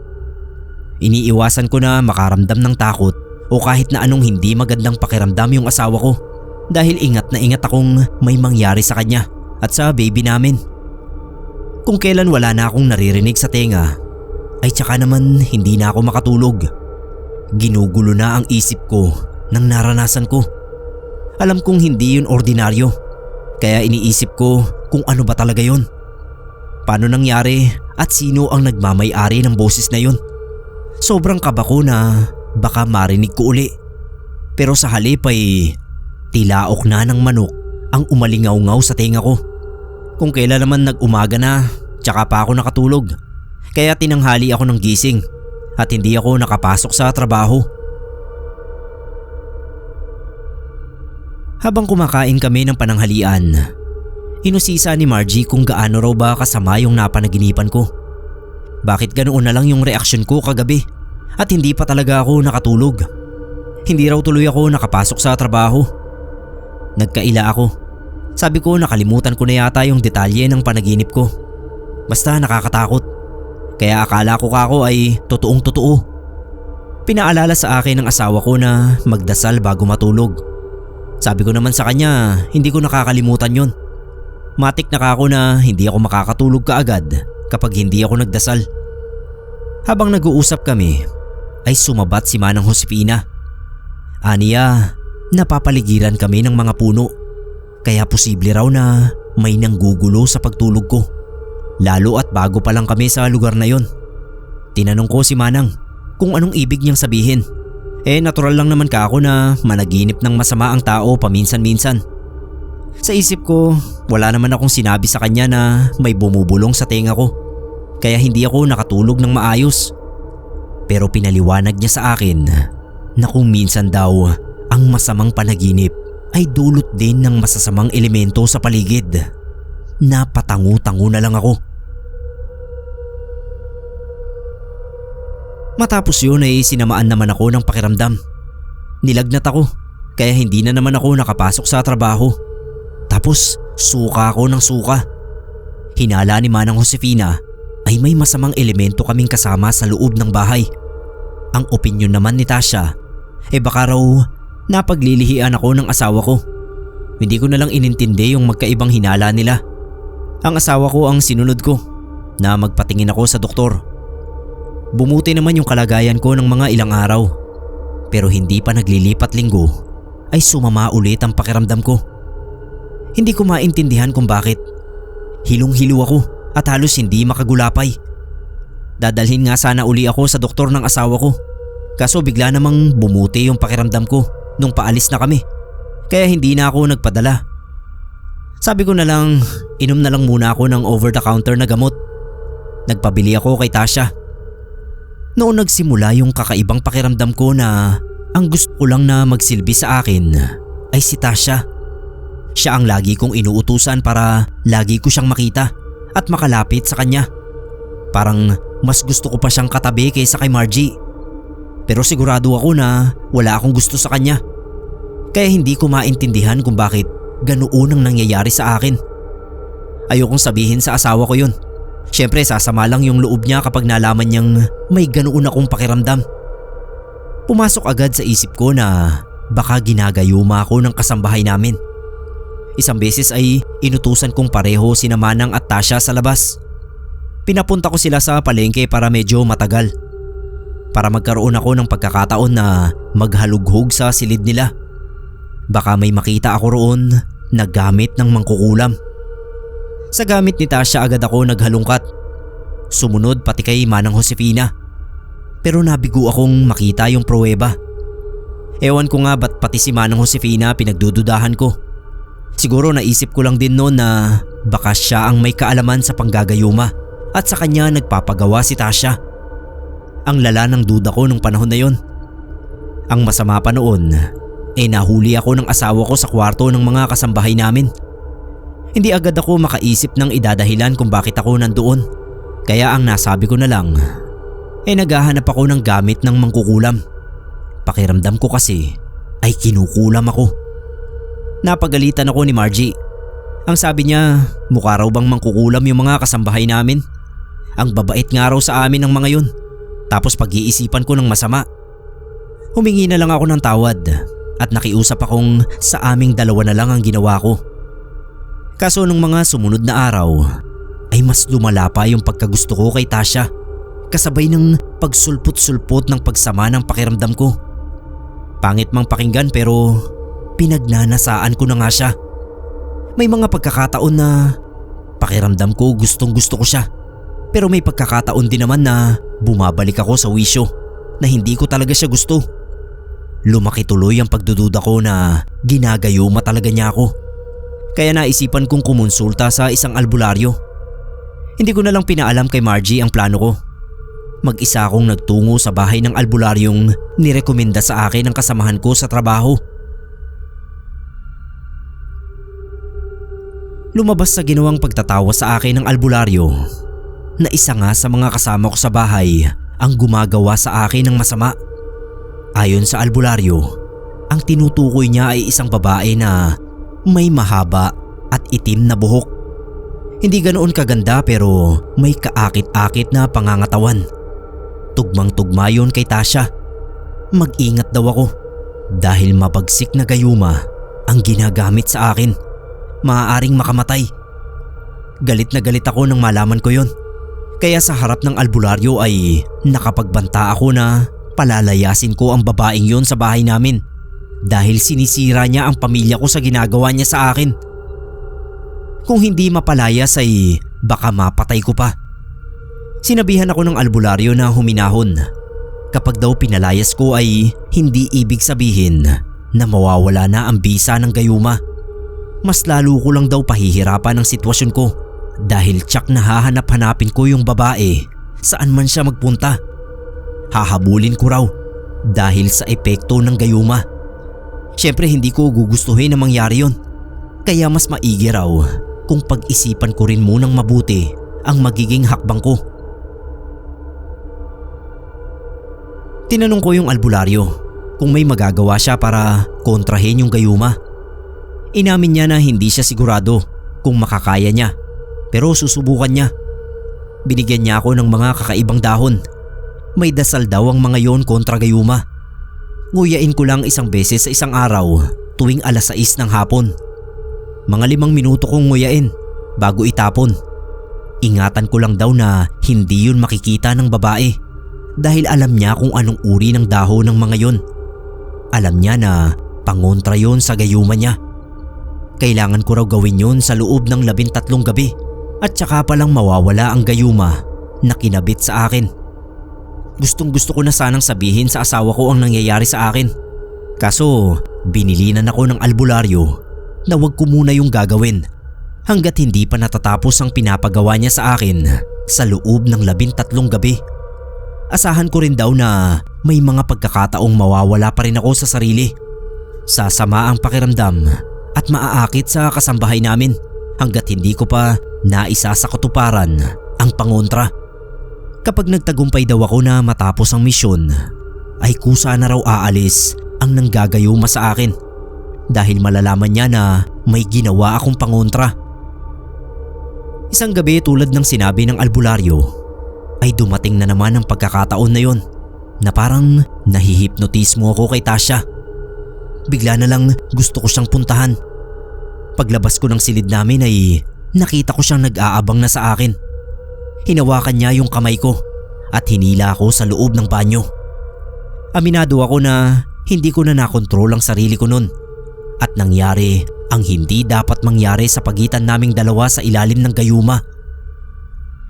Iniiwasan ko na makaramdam ng takot o kahit na anong hindi magandang pakiramdam yung asawa ko. Dahil ingat na ingat akong may mangyari sa kanya at sa baby namin. Kung kailan wala na akong naririnig sa tenga, ay tsaka naman hindi na ako makatulog. Ginugulo na ang isip ko ng naranasan ko. Alam kong hindi yun ordinaryo, kaya iniisip ko kung ano ba talaga yun. Paano nangyari at sino ang nagmamay-ari ng boses na yun? Sobrang kaba ko na baka marinig ko uli. Pero sa halip ay tilaok na ng manok ang umalingaw-ngaw sa tenga ko. Kung kailan naman nag-umaga na, tsaka pa ako nakatulog. Kaya tinanghali ako ng gising at hindi ako nakapasok sa trabaho. Habang kumakain kami ng pananghalian, inusisa ni Margie kung gaano raw ba kasama yung napanaginipan ko. Bakit ganoon na lang yung reaksyon ko kagabi at hindi pa talaga ako nakatulog. Hindi raw tuloy ako nakapasok sa trabaho. Nagkaila ako. Sabi ko nakalimutan ko na yata yung detalye ng panaginip ko. Basta nakakatakot. Kaya akala ko kako ay totoong totoo. Pinaalala sa akin ng asawa ko na magdasal bago matulog. Sabi ko naman sa kanya hindi ko nakakalimutan yon. Matik na kako na hindi ako makakatulog kaagad kapag hindi ako nagdasal. Habang nag-uusap kami ay sumabat si Manang Josefina. Aniya, napapaligiran kami ng mga puno. Kaya posible raw na may nanggugulo sa pagtulog ko. Lalo at bago pa lang kami sa lugar na yon. Tinanong ko si Manang kung anong ibig niyang sabihin. Natural lang naman ka ako na managinip ng masama ang tao paminsan-minsan. Sa isip ko, wala naman akong sinabi sa kanya na may bumubulong sa tenga ko. Kaya hindi ako nakatulog ng maayos. Pero pinaliwanag niya sa akin na kung minsan daw ang masamang panaginip ay dulot din ng masasamang elemento sa paligid. Napatango-tango na lang ako. Matapos yun ay sinamaan naman ako ng pakiramdam. Nilagnat ako kaya hindi na naman ako nakapasok sa trabaho. Tapos suka ako ng suka. Hinala ni Manang Josefina ay may masamang elemento kaming kasama sa loob ng bahay. Ang opinyon naman ni Tasha baka raw napaglilihian ako ng asawa ko. Hindi ko na lang inintindi yung magkaibang hinala nila. Ang asawa ko ang sinunod ko na magpatingin ako sa doktor. Bumuti naman yung kalagayan ko ng mga ilang araw. Pero hindi pa naglilipat linggo ay sumama ulit ang pakiramdam ko. Hindi ko maintindihan kung bakit. Hilong-hilo ako at halos hindi makagulapay. Dadalhin nga sana uli ako sa doktor ng asawa ko. Kaso bigla namang bumuti yung pakiramdam ko nung paalis na kami. Kaya hindi na ako nagpadala. Sabi ko na lang, inom na lang muna ako ng over-the-counter na gamot. Nagpabili ako kay Tasha. Noon nagsimula yung kakaibang pakiramdam ko na ang gusto ko lang na magsilbi sa akin ay si Tasha. Siya ang lagi kong inuutusan para lagi ko siyang makita at makalapit sa kanya. Parang mas gusto ko pa siyang katabi kaysa kay Margie. Pero sigurado ako na wala akong gusto sa kanya. Kaya hindi ko maintindihan kung bakit ganoon ang nangyayari sa akin. Ayokong sabihin sa asawa ko yun. Siyempre sasama lang yung loob niya kapag nalaman niyang may ganoon akong pakiramdam. Pumasok agad sa isip ko na baka ginagayuma ako ng kasambahay namin. Isang beses ay inutusan kong pareho sina Manang at Tasha sa labas. Pinapunta ko sila sa palengke para medyo matagal. Para magkaroon ako ng pagkakataon na maghalughog sa silid nila. Baka may makita ako roon na gamit ng mangkukulam. Sa gamit ni Tasha agad ako naghalungkat. Sumunod pati kay Manang Josefina. Pero nabigo akong makita yung pruweba. Ewan ko nga ba't pati si Manang Josefina pinagdududahan ko. Siguro naisip ko lang din noon na baka siya ang may kaalaman sa panggagayuma at sa kanya nagpapagawa si Tasha. Ang lala ng duda ko nung panahon na yon. Ang masama pa noon, nahuli ako ng asawa ko sa kwarto ng mga kasambahay namin. Hindi agad ako makaisip ng idadahilan kung bakit ako nandoon. Kaya ang nasabi ko na lang, naghahanap ako ng gamit ng mangkukulam. Pakiramdam ko kasi ay kinukulam ako. Napagalitan ako ni Margie. Ang sabi niya, mukha raw bang mangkukulam yung mga kasambahay namin. Ang babait nga raw sa amin ng mga yun. Tapos pag-iisipan ko ng masama. Humingi na lang ako ng tawad at nakiusap akong sa aming dalawa na lang ang ginawa ko. Kaso nung mga sumunod na araw ay mas lumala pa yung pagkagusto ko kay Tasha. Kasabay ng pagsulpot-sulpot ng pagsama ng pakiramdam ko. Pangit mang pakinggan pero pinagnanasaan ko na nga siya. May mga pagkakataon na pakiramdam ko gustong gusto ko siya. Pero may pagkakataon din naman na bumabalik ako sa wisyo na hindi ko talaga siya gusto. Lumaki tuloy ang pagdududa ko na ginagayuma talaga niya ako. Kaya naisipan kong kumonsulta sa isang albularyo. Hindi ko na lang pinaalam kay Margie ang plano ko. Mag-isa akong nagtungo sa bahay ng albularyong nirekomenda sa akin ng kasamahan ko sa trabaho. Lumabas sa ginawang pagtatawa sa akin ng albularyo na isa nga sa mga kasama ko sa bahay ang gumagawa sa akin ng masama. Ayon sa albularyo, ang tinutukoy niya ay isang babae na may mahaba at itim na buhok. Hindi ganoon kaganda pero may kaakit-akit na pangangatawan. Tugmang-tugma yun kay Tasha. Mag-ingat daw ako dahil mabagsik na gayuma ang ginagamit sa akin. Maaaring makamatay. Galit na galit ako nang malaman ko yon. Kaya sa harap ng albularyo ay nakapagbanta ako na Palalayasin ko ang babaeng yon sa bahay namin dahil sinisira niya ang pamilya ko sa ginagawa niya sa akin. Kung hindi mapalayas ay baka mapatay ko pa. Sinabihan ako ng albularyo na huminahon. Kapag daw pinalayas ko ay hindi ibig sabihin na mawawala na ang bisa ng gayuma. Mas lalo ko lang daw pahihirapan ang sitwasyon ko dahil tsak na hahanap-hanapin ko yung babae saan man siya magpunta. Hahabulin ko raw dahil sa epekto ng gayuma. Siyempre hindi ko gugustuhin na mangyari yon. Kaya mas maigi raw kung pag-isipan ko rin munang mabuti ang magiging hakbang ko. Tinanong ko yung albularyo kung may magagawa siya para kontrahin yung gayuma. Inamin niya na hindi siya sigurado kung makakaya niya pero susubukan niya. Binigyan niya ako ng mga kakaibang dahon. May dasal daw ang mga yon kontra gayuma. Nguyain ko lang isang beses sa isang araw tuwing 6:00 ng hapon. Mga 5 minuto kong nguyain bago itapon. Ingatan ko lang daw na hindi yun makikita ng babae dahil alam niya kung anong uri ng dahon ng mga yon. Alam niya na pangontra yon sa gayuma niya. Kailangan ko raw gawin yun sa loob ng 13 gabi at saka palang mawawala ang gayuma na kinabit sa akin. Gustong-gusto ko na sanang sabihin sa asawa ko ang nangyayari sa akin. Kaso binilinan ako ng albularyo na wag ko muna yung gagawin hanggat hindi pa natatapos ang pinapagawa niya sa akin sa loob ng 13 gabi. Asahan ko rin daw na may mga pagkakataong mawawala pa rin ako sa sarili. Sasama ang pakiramdam at maaakit sa kasambahay namin hanggat hindi ko pa naisa sa katuparan ang pangontra. Kapag nagtagumpay daw ako na matapos ang misyon, ay kusa na raw aalis ang nanggagayuma sa akin dahil malalaman niya na may ginawa akong pangontra. Isang gabi tulad ng sinabi ng albularyo ay dumating na naman ang pagkakataon na yon na parang nahihipnotismo ako kay Tasha. Bigla na lang gusto ko siyang puntahan. Paglabas ko ng silid namin ay nakita ko siyang nag-aabang na sa akin. Hinawakan niya yung kamay ko at hinila ako sa loob ng banyo. Aminado ako na hindi ko na nakontrol ang sarili ko nun at nangyari ang hindi dapat mangyari sa pagitan naming dalawa sa ilalim ng gayuma.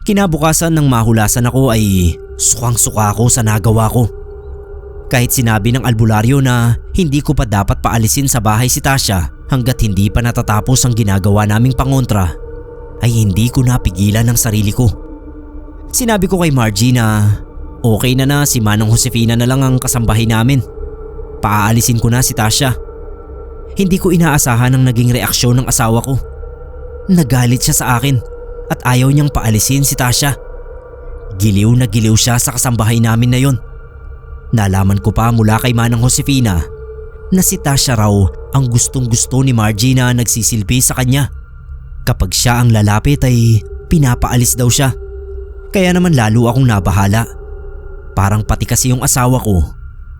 Kinabukasan nang mahulasan ako ay sukang-suka ako sa nagawa ko. Kahit sinabi ng albularyo na hindi ko pa dapat paalisin sa bahay si Tasha hanggat hindi pa natatapos ang ginagawa naming pangontra, ay hindi ko napigilan ang sarili ko. Sinabi ko kay Margie na okay na si Manang Josefina na lang ang kasambahay namin. Paaalisin ko na si Tasha. Hindi ko inaasahan ang naging reaksyon ng asawa ko. Nagalit siya sa akin at ayaw niyang paalisin si Tasha. Giliw na giliw siya sa kasambahay namin na yon. Nalaman ko pa mula kay Manang Josefina na si Tasha raw ang gustong-gusto ni Margie na nagsisilbi sa kanya. Kapag siya ang lalapit ay pinapaalis daw siya. Kaya naman lalo akong nabahala. Parang pati kasi yung asawa ko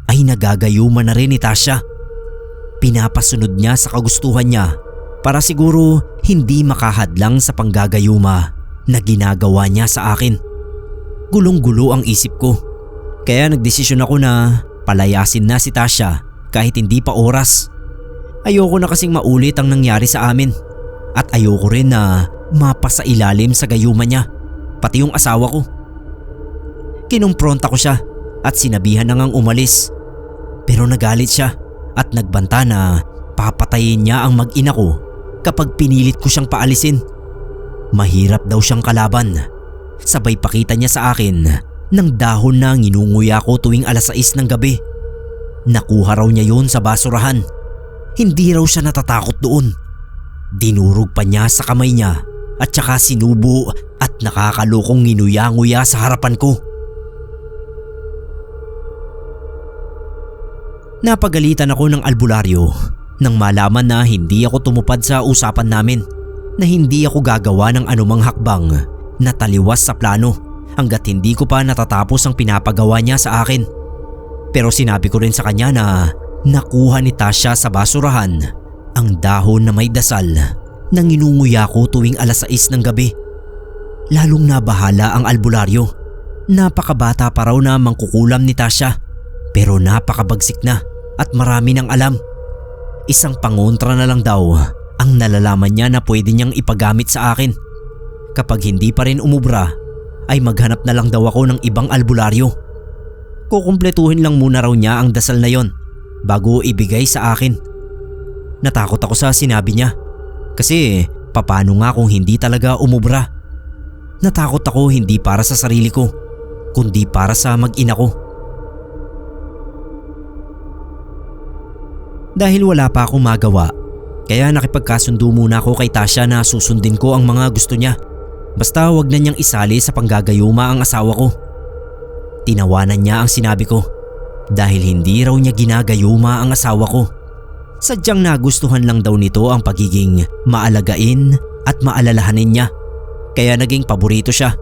ay nagagayuma na rin ni Tasha. Pinapasunod niya sa kagustuhan niya para siguro hindi makahadlang sa panggagayuma na ginagawa niya sa akin. Gulong-gulo ang isip ko. Kaya nagdesisyon ako na palayasin na si Tasha kahit hindi pa oras. Ayoko na kasing maulit ang nangyari sa amin at ayoko rin na mapasa ilalim sa gayuma niya, pati yung asawa ko. Kinumpronta ko siya at sinabihan na ngang umalis. Pero nagalit siya at nagbanta na papatayin niya ang mag-ina ko kapag pinilit ko siyang paalisin. Mahirap daw siyang kalaban. Sabay pakita niya sa akin ng dahon na nginunguya ko tuwing 6:00 ng gabi. Nakuha raw niya yun sa basurahan. Hindi raw siya natatakot doon. Dinurog pa niya sa kamay niya at saka sinubo at nakakalokong nginuya-nguya sa harapan ko. Napagalitan ako ng albularyo nang malaman na hindi ako tumupad sa usapan namin na hindi ako gagawa ng anumang hakbang na taliwas sa plano hanggat hindi ko pa natatapos ang pinapagawa niya sa akin. Pero sinabi ko rin sa kanya na nakuha ni Tasha sa basurahan ang dahon na may dasal na nginunguya ko tuwing 6:00 ng gabi. Lalong nabahala ang albularyo. Napakabata pa raw na mangkukulam ni Tasha. pero napakabagsik na at marami nang alam. Isang pangontra na lang daw ang nalalaman niya na pwede niyang ipagamit sa akin. Kapag hindi pa rin umubra ay maghanap na lang daw ako ng ibang albularyo. Kukumpletuhin lang muna raw niya ang dasal na yon bago ibigay sa akin. Natakot ako sa sinabi niya kasi papaano nga kung hindi talaga umubra. Natakot ako hindi para sa sarili ko kundi para sa mag-ina ko. Dahil wala pa akong magawa, kaya nakipagkasundo muna ako kay Tasha na susundin ko ang mga gusto niya. Basta wag na niyang isali sa panggagayuma ang asawa ko. Tinawanan niya ang sinabi ko dahil hindi raw niya ginagayuma ang asawa ko. Sadyang nagustuhan lang daw nito ang pagiging maalagain at maalalahanin niya, kaya naging paborito siya.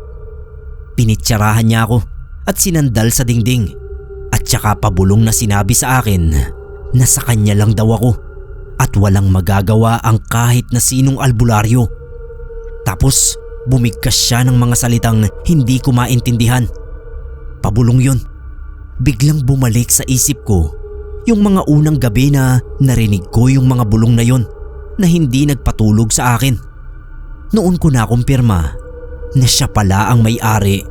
Pinitsarahan niya ako at sinandal sa dingding at saka pabulong na sinabi sa akin na sa kanya lang daw ako at walang magagawa ang kahit na sinong albularyo. Tapos bumigkas siya ng mga salitang hindi ko maintindihan. Pabulong yun. Biglang bumalik sa isip ko yung mga unang gabi na narinig ko yung mga bulong na yon na hindi nagpatulog sa akin. Noon ko na kumpirma na siya pala ang may-ari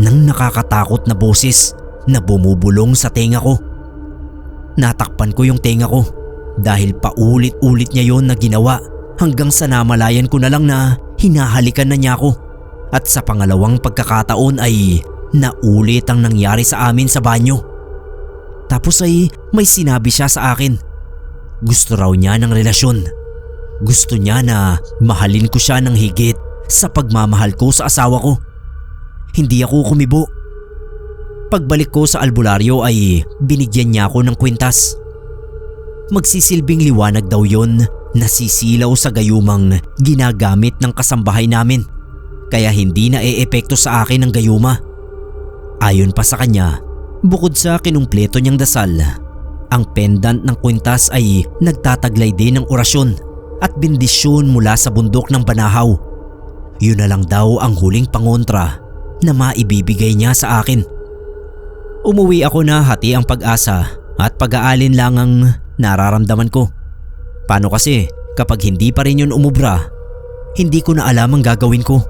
ng nakakatakot na boses na bumubulong sa tenga ko. Natakpan ko yung tenga ko dahil paulit-ulit niya yon na ginawa hanggang sa namalayan ko na lang na hinahalikan na niya ako. At sa pangalawang pagkakataon ay naulit ang nangyari sa amin sa banyo. Tapos ay may sinabi siya sa akin. Gusto raw niya ng relasyon. Gusto niya na mahalin ko siya ng higit sa pagmamahal ko sa asawa ko. Hindi ako kumibo. Pagbalik ko sa albularyo ay binigyan niya ako ng kwintas. Magsisilbing liwanag daw yon na sisilaw sa gayumang ginagamit ng kasambahay namin, kaya hindi na e-epekto sa akin ang gayuma. Ayon pa sa kanya, bukod sa kinumpleto niyang dasal, ang pendant ng kwintas ay nagtataglay din ng orasyon at bendisyon mula sa bundok ng Banahaw. Yun na lang daw ang huling pangontra na maibibigay niya sa akin. Umuwi ako na hati ang pag-asa at pag-aalin lang ang nararamdaman ko. Paano kasi kapag hindi pa rin yun umubra, hindi ko na alam ang gagawin ko.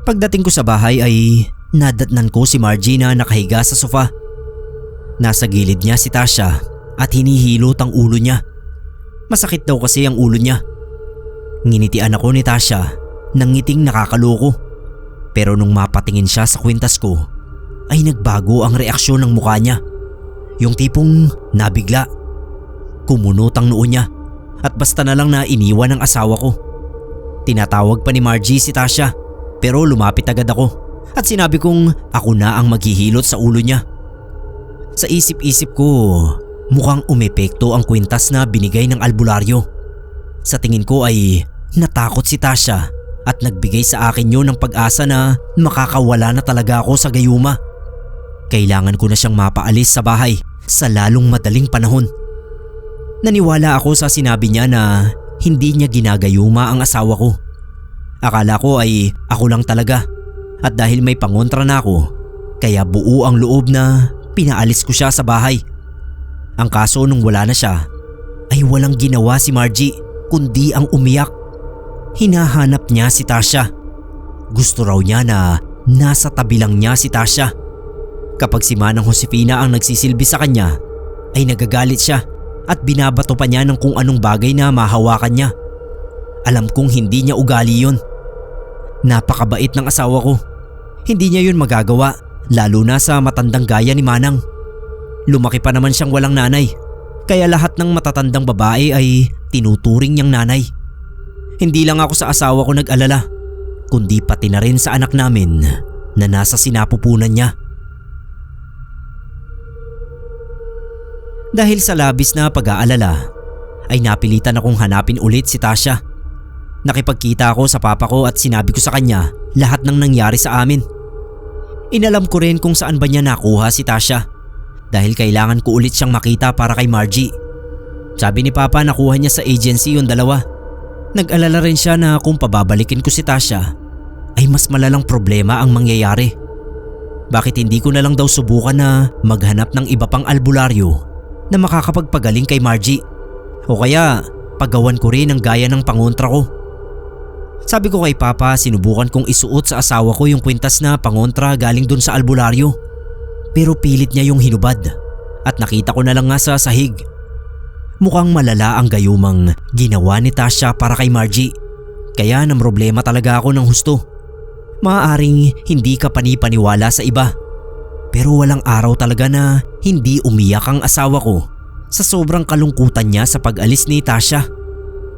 Pagdating ko sa bahay ay nadatnan ko si Margie na nakahiga sa sofa. Nasa gilid niya si Tasha at hinihilot ang ulo niya. Masakit daw kasi ang ulo niya. Nginitian ako ni Tasha ng ngiting nakakaloko. Pero nung mapatingin siya sa kwintas ko, ay nagbago ang reaksyon ng mukha niya. Yung tipong nabigla. Kumunot ang noo niya at basta na lang na iniwan ng asawa ko. Tinatawag pa ni Margie si Tasha pero lumapit agad ako at sinabi kong ako na ang maghihilot sa ulo niya. Sa isip-isip ko, mukhang umepekto ang kwintas na binigay ng albularyo. Sa tingin ko ay natakot si Tasha at nagbigay sa akin yun ng pag-asa na makakawala na talaga ako sa gayuma. Kailangan ko na siyang mapaalis sa bahay sa lalong madaling panahon. Naniwala ako sa sinabi niya na hindi niya ginagayuma ang asawa ko. Akala ko ay ako lang talaga at dahil may pangontra na ako, kaya buo ang loob na pinaalis ko siya sa bahay. Ang kaso nung wala na siya ay walang ginawa si Margie kundi ang umiyak. Hinahanap niya si Tasha. Gusto raw niya na nasa tabi lang niya si Tasha. Kapag si Manang Josefina ang nagsisilbi sa kanya, ay nagagalit siya at binabato pa niya ng kung anong bagay na mahawakan niya. Alam kong hindi niya ugali yun. Napakabait ng asawa ko. Hindi niya yun magagawa, lalo na sa matandang gaya ni Manang. Lumaki pa naman siyang walang nanay, kaya lahat ng matatandang babae ay tinuturing niyang nanay. Hindi lang ako sa asawa ko nag-alala, kundi pati na rin sa anak namin na nasa sinapupunan niya. Dahil sa labis na pag-aalala, ay napilitan akong hanapin ulit si Tasha. Nakipagkita ako sa papa ko at sinabi ko sa kanya lahat ng nangyari sa amin. Inalam ko rin kung saan ba niya nakuha si Tasha dahil kailangan ko ulit siyang makita para kay Margie. Sabi ni papa nakuha niya sa agency yung dalawa. Nag-alala rin siya na kung pababalikin ko si Tasha ay mas malalang problema ang mangyayari. bakit hindi ko na lang daw subukan na maghanap ng iba pang albularyo na makakapagpagaling kay Margie. O kaya paggawan ko rin ang gaya ng pangontra ko. Sabi ko kay Papa, sinubukan kong isuot sa asawa ko yung kwintas na pangontra galing dun sa albularyo. Pero pilit niya yung hinubad at nakita ko na lang nga sa sahig. Mukhang malala ang gayumang ginawa ni Tasha para kay Margie. Kaya namroblema talaga ako ng husto. Maaaring hindi ka panipaniwala sa iba, pero walang araw talaga na hindi umiyak ang asawa ko sa sobrang kalungkutan niya sa pag-alis ni Tasha.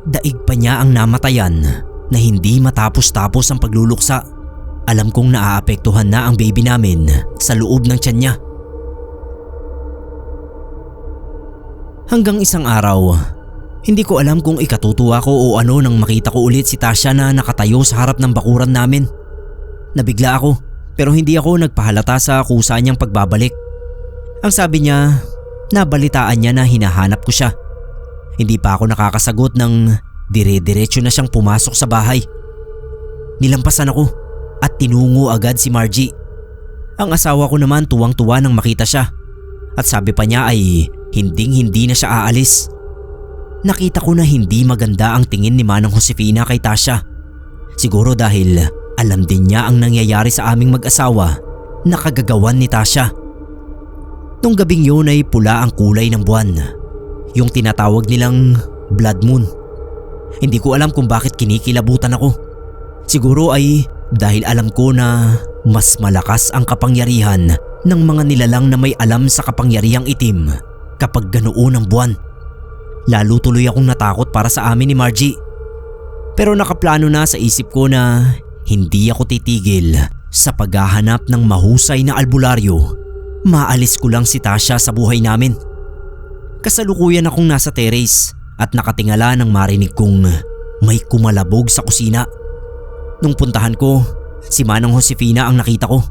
Daig pa niya ang namatayan na hindi matapos-tapos ang pagluluksa. Alam kong naaapektuhan na ang baby namin sa loob ng tiyan niya. Hanggang isang araw, hindi ko alam kung ikatutuwa ko o ano nang makita ko ulit si Tasha na nakatayo sa harap ng bakuran namin. Nabigla ako pero hindi ako nagpahalata sa kusa niyang pagbabalik. Ang sabi niya, nabalitaan niya na hinahanap ko siya. Hindi pa ako nakakasagot nang dire-diretso na siyang pumasok sa bahay. Nilampasan ako at tinungo agad si Margie. Ang asawa ko naman tuwang-tuwa nang makita siya at sabi pa niya ay hinding-hindi na siya aalis. Nakita ko na hindi maganda ang tingin ni Manang Josefina kay Tasha. Siguro dahil alam din niya ang nangyayari sa aming mag-asawa na kagagawan ni Tasha. Nung gabing yun ay pula ang kulay ng buwan, yung tinatawag nilang blood moon. Hindi ko alam kung bakit kinikilabutan ako. Siguro ay dahil alam ko na mas malakas ang kapangyarihan ng mga nilalang na may alam sa kapangyarihang itim kapag ganoon ang buwan. Lalo tuloy akong natakot para sa amin ni Margie. Pero nakaplano na sa isip ko na hindi ako titigil sa paghahanap ng mahusay na albularyo. Maalis ko lang si Tasha sa buhay namin. Kasalukuyan akong nasa terrace at nakatingala nang marinig kong may kumalabog sa kusina. Nung puntahan ko, si Manang Josefina ang nakita ko.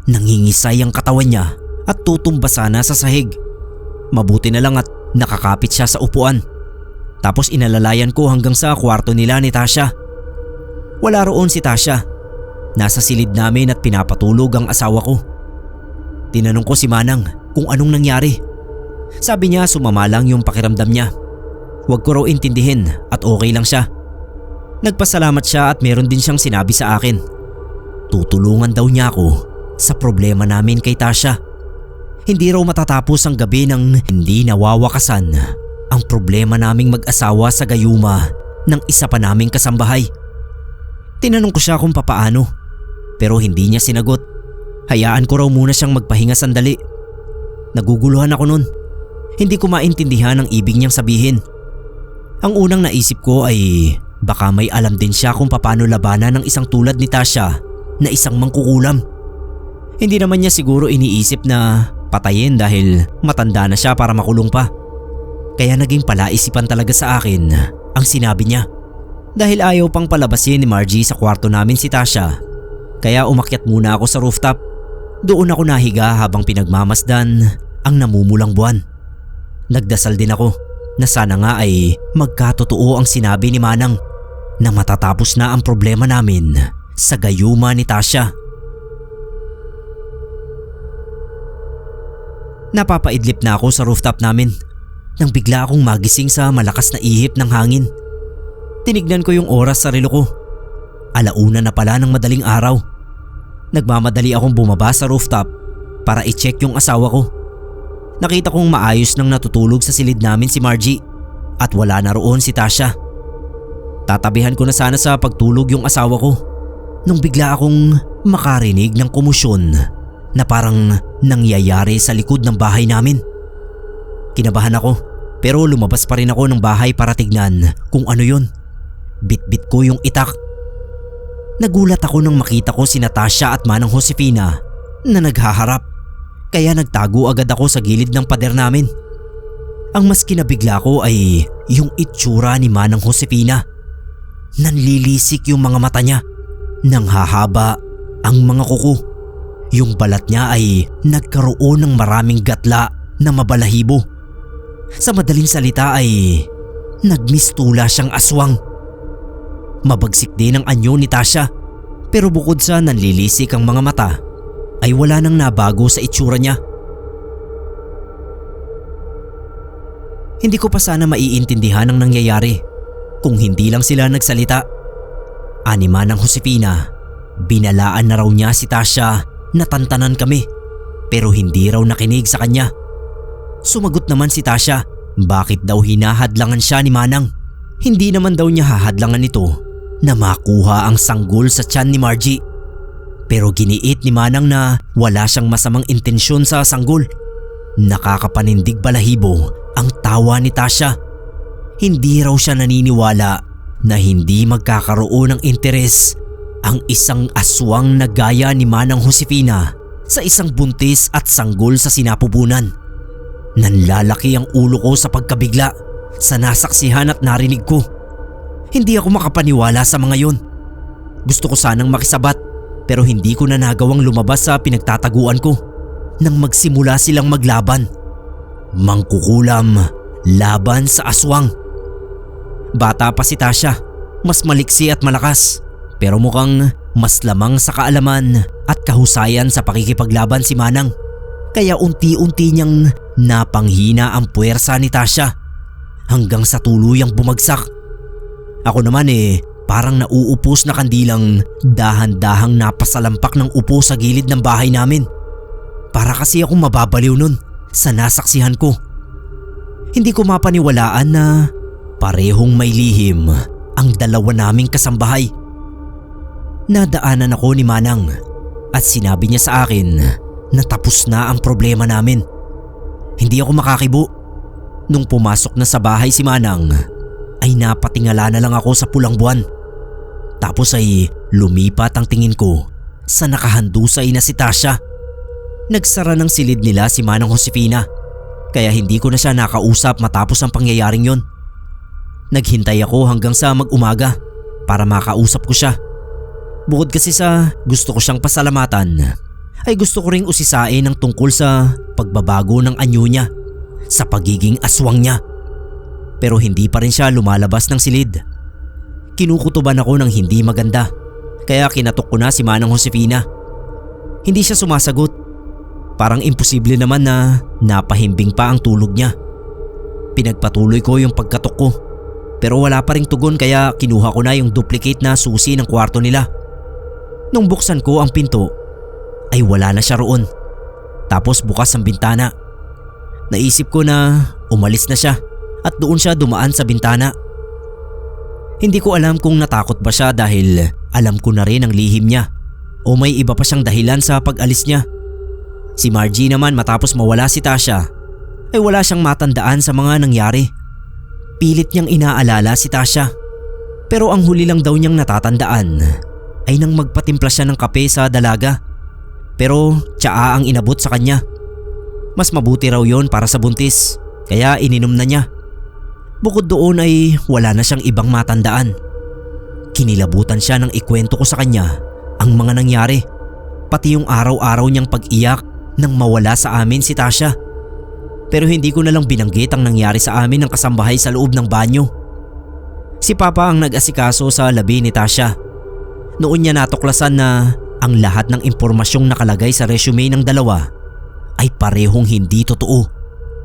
Nangingisay ang katawan niya at tutumbasa na sa sahig. Mabuti na lang at nakakapit siya sa upuan. Tapos inalalayan ko hanggang sa kwarto nila ni Tasha. Wala roon si Tasha. Nasa silid namin at pinapatulog ang asawa ko. Tinanong ko si Manang kung anong nangyari. Sabi niya sumama lang yung pakiramdam niya. Huwag ko raw intindihin at okay lang siya. Nagpasalamat siya at meron din siyang sinabi sa akin. Tutulungan daw niya ako sa problema namin kay Tasha. Hindi raw matatapos ang gabi nang hindi nawawakasan ang problema naming mag-asawa sa gayuma ng isa pa naming kasambahay. Tinanong ko siya kung papaano, pero hindi niya sinagot. Hayaan ko raw muna siyang magpahinga sandali. Naguguluhan ako nun. Hindi ko maintindihan ang ibig niyang sabihin. Ang unang naisip ko ay baka may alam din siya kung papaano labanan ng isang tulad ni Tasha na isang mangkukulam. Hindi naman niya siguro iniisip na patayin dahil matanda na siya para makulong pa. Kaya naging palaisipan talaga sa akin ang sinabi niya. Dahil ayaw pang palabasin ni Margie sa kwarto namin si Tasha, kaya umakyat muna ako sa rooftop. Doon ako nahiga habang pinagmamasdan ang namumulang buwan. Nagdasal din ako na sana nga ay magkatotoo ang sinabi ni Manang na matatapos na ang problema namin sa gayuma ni Tasha. Napapaidlip na ako sa rooftop namin nang bigla akong magising sa malakas na ihip ng hangin. Tinignan ko yung oras sa relo ko. 1:00 na pala ng madaling araw. Nagmamadali akong bumaba sa rooftop para i-check yung asawa ko. Nakita kong maayos nang natutulog sa silid namin si Margie at wala na roon si Tasha. Tatabihan ko na sana sa pagtulog yung asawa ko nung bigla akong makarinig ng komosyon na parang nangyayari sa likod ng bahay namin. Kinabahan ako pero lumabas pa rin ako ng bahay para tignan kung ano yun. Bit-bit ko yung itak. Nagulat ako nang makita ko si Tasha at Manang Josefina na naghaharap. Kaya nagtago agad ako sa gilid ng pader namin. Ang mas kinabigla ko ay yung itsura ni Manang Josefina. Nanlilisik yung mga mata niya. Nanghahaba ang mga kuko. Yung balat niya ay nagkaroon ng maraming gatla na mabalahibo. Sa madaling salita ay nagmistula siyang aswang. Mabagsik din ang anyo ni Tasha, pero bukod sa nanlilisik ang mga mata ay wala nang nabago sa itsura niya. Hindi ko pa sana maiintindihan ang nangyayari kung hindi lang sila nagsalita. Ani Manang Josefina, binalaan na raw niya si Tasha na tantanan kami pero hindi raw nakinig sa kanya. Sumagot naman si Tasha, bakit daw hinahadlangan siya ni Manang? Hindi naman daw niya hahadlangan ito na makuha ang sanggol sa tiyan ni Margie. Pero giniit ni Manang na wala siyang masamang intensyon sa sanggol. Nakakapanindig balahibo ang tawa ni Tasha. Hindi raw siya naniniwala na hindi magkakaroon ng interes ang isang aswang na gaya ni Manang Josefina sa isang buntis at sanggol sa sinapupunan. Nanlalaki ang ulo ko sa pagkabigla sa nasaksihan at narinig ko. Hindi ako makapaniwala sa mga yun. Gusto ko sanang makisabat pero hindi ko na nagawang lumabas sa pinagtataguan ko nang magsimula silang maglaban. Mangkukulam, laban sa aswang. Bata pa si Tasha, mas maliksi at malakas pero mukhang mas lamang sa kaalaman at kahusayan sa pakikipaglaban si Manang. Kaya unti-unti niyang napanghina ang puwersa ni Tasha hanggang sa tuluyang bumagsak. Ako naman parang nauupos na kandilang dahan-dahang napasalampak ng upo sa gilid ng bahay namin. Para kasi akong mababaliw nun sa nasaksihan ko. Hindi ko mapaniwalaan na parehong may lihim ang dalawa naming kasambahay. Nadaanan ako ni Manang at sinabi niya sa akin na tapos na ang problema namin. Hindi ako makakibo. Nung pumasok na sa bahay si Manang ay napatingala na lang ako sa pulang buwan. Tapos ay lumipat ang tingin ko sa nakahandusay na si Tasha. Nagsara ng silid nila si Manang Josefina kaya hindi ko na siya nakausap matapos ang pangyayaring yon. Naghintay ako hanggang sa mag-umaga para makausap ko siya. Bukod kasi sa gusto ko siyang pasalamatan, ay gusto ko ring usisain ang tungkol sa pagbabago ng anyo niya sa pagiging aswang niya. Pero hindi pa rin siya lumalabas ng silid. Kinukutuban ako ng hindi maganda kaya kinatok ko na si Manang Josefina. Hindi siya sumasagot. Parang imposible naman na napahimbing pa ang tulog niya. Pinagpatuloy ko yung pagkatok ko pero wala pa ring tugon kaya kinuha ko na yung duplicate na susi ng kwarto nila. Nung buksan ko ang pinto ay wala na siya roon. Tapos bukas ang bintana. Naisip ko na umalis na siya at doon siya dumaan sa bintana. Hindi ko alam kung natakot ba siya dahil alam ko na rin ang lihim niya o may iba pa siyang dahilan sa pag-alis niya. Si Margie naman matapos mawala si Tasha ay wala siyang matandaan sa mga nangyari. Pilit niyang inaalala si Tasha pero ang huli lang daw niyang natatandaan ay nang magpatimpla siya ng kape sa dalaga. Pero tsaa ang inabot sa kanya. Mas mabuti raw yon para sa buntis kaya ininom na niya. Bukod doon ay wala na siyang ibang matandaan. Kinilabutan siya nang ikwento ko sa kanya ang mga nangyari. Pati yung araw-araw niyang pag-iyak nang mawala sa amin si Tasha. Pero hindi ko na lang binanggit ang nangyari sa amin ng kasambahay sa loob ng banyo. Si Papa ang nag-asikaso sa labi ni Tasha. Noon niya natuklasan na ang lahat ng impormasyong nakalagay sa resume ng dalawa ay parehong hindi totoo.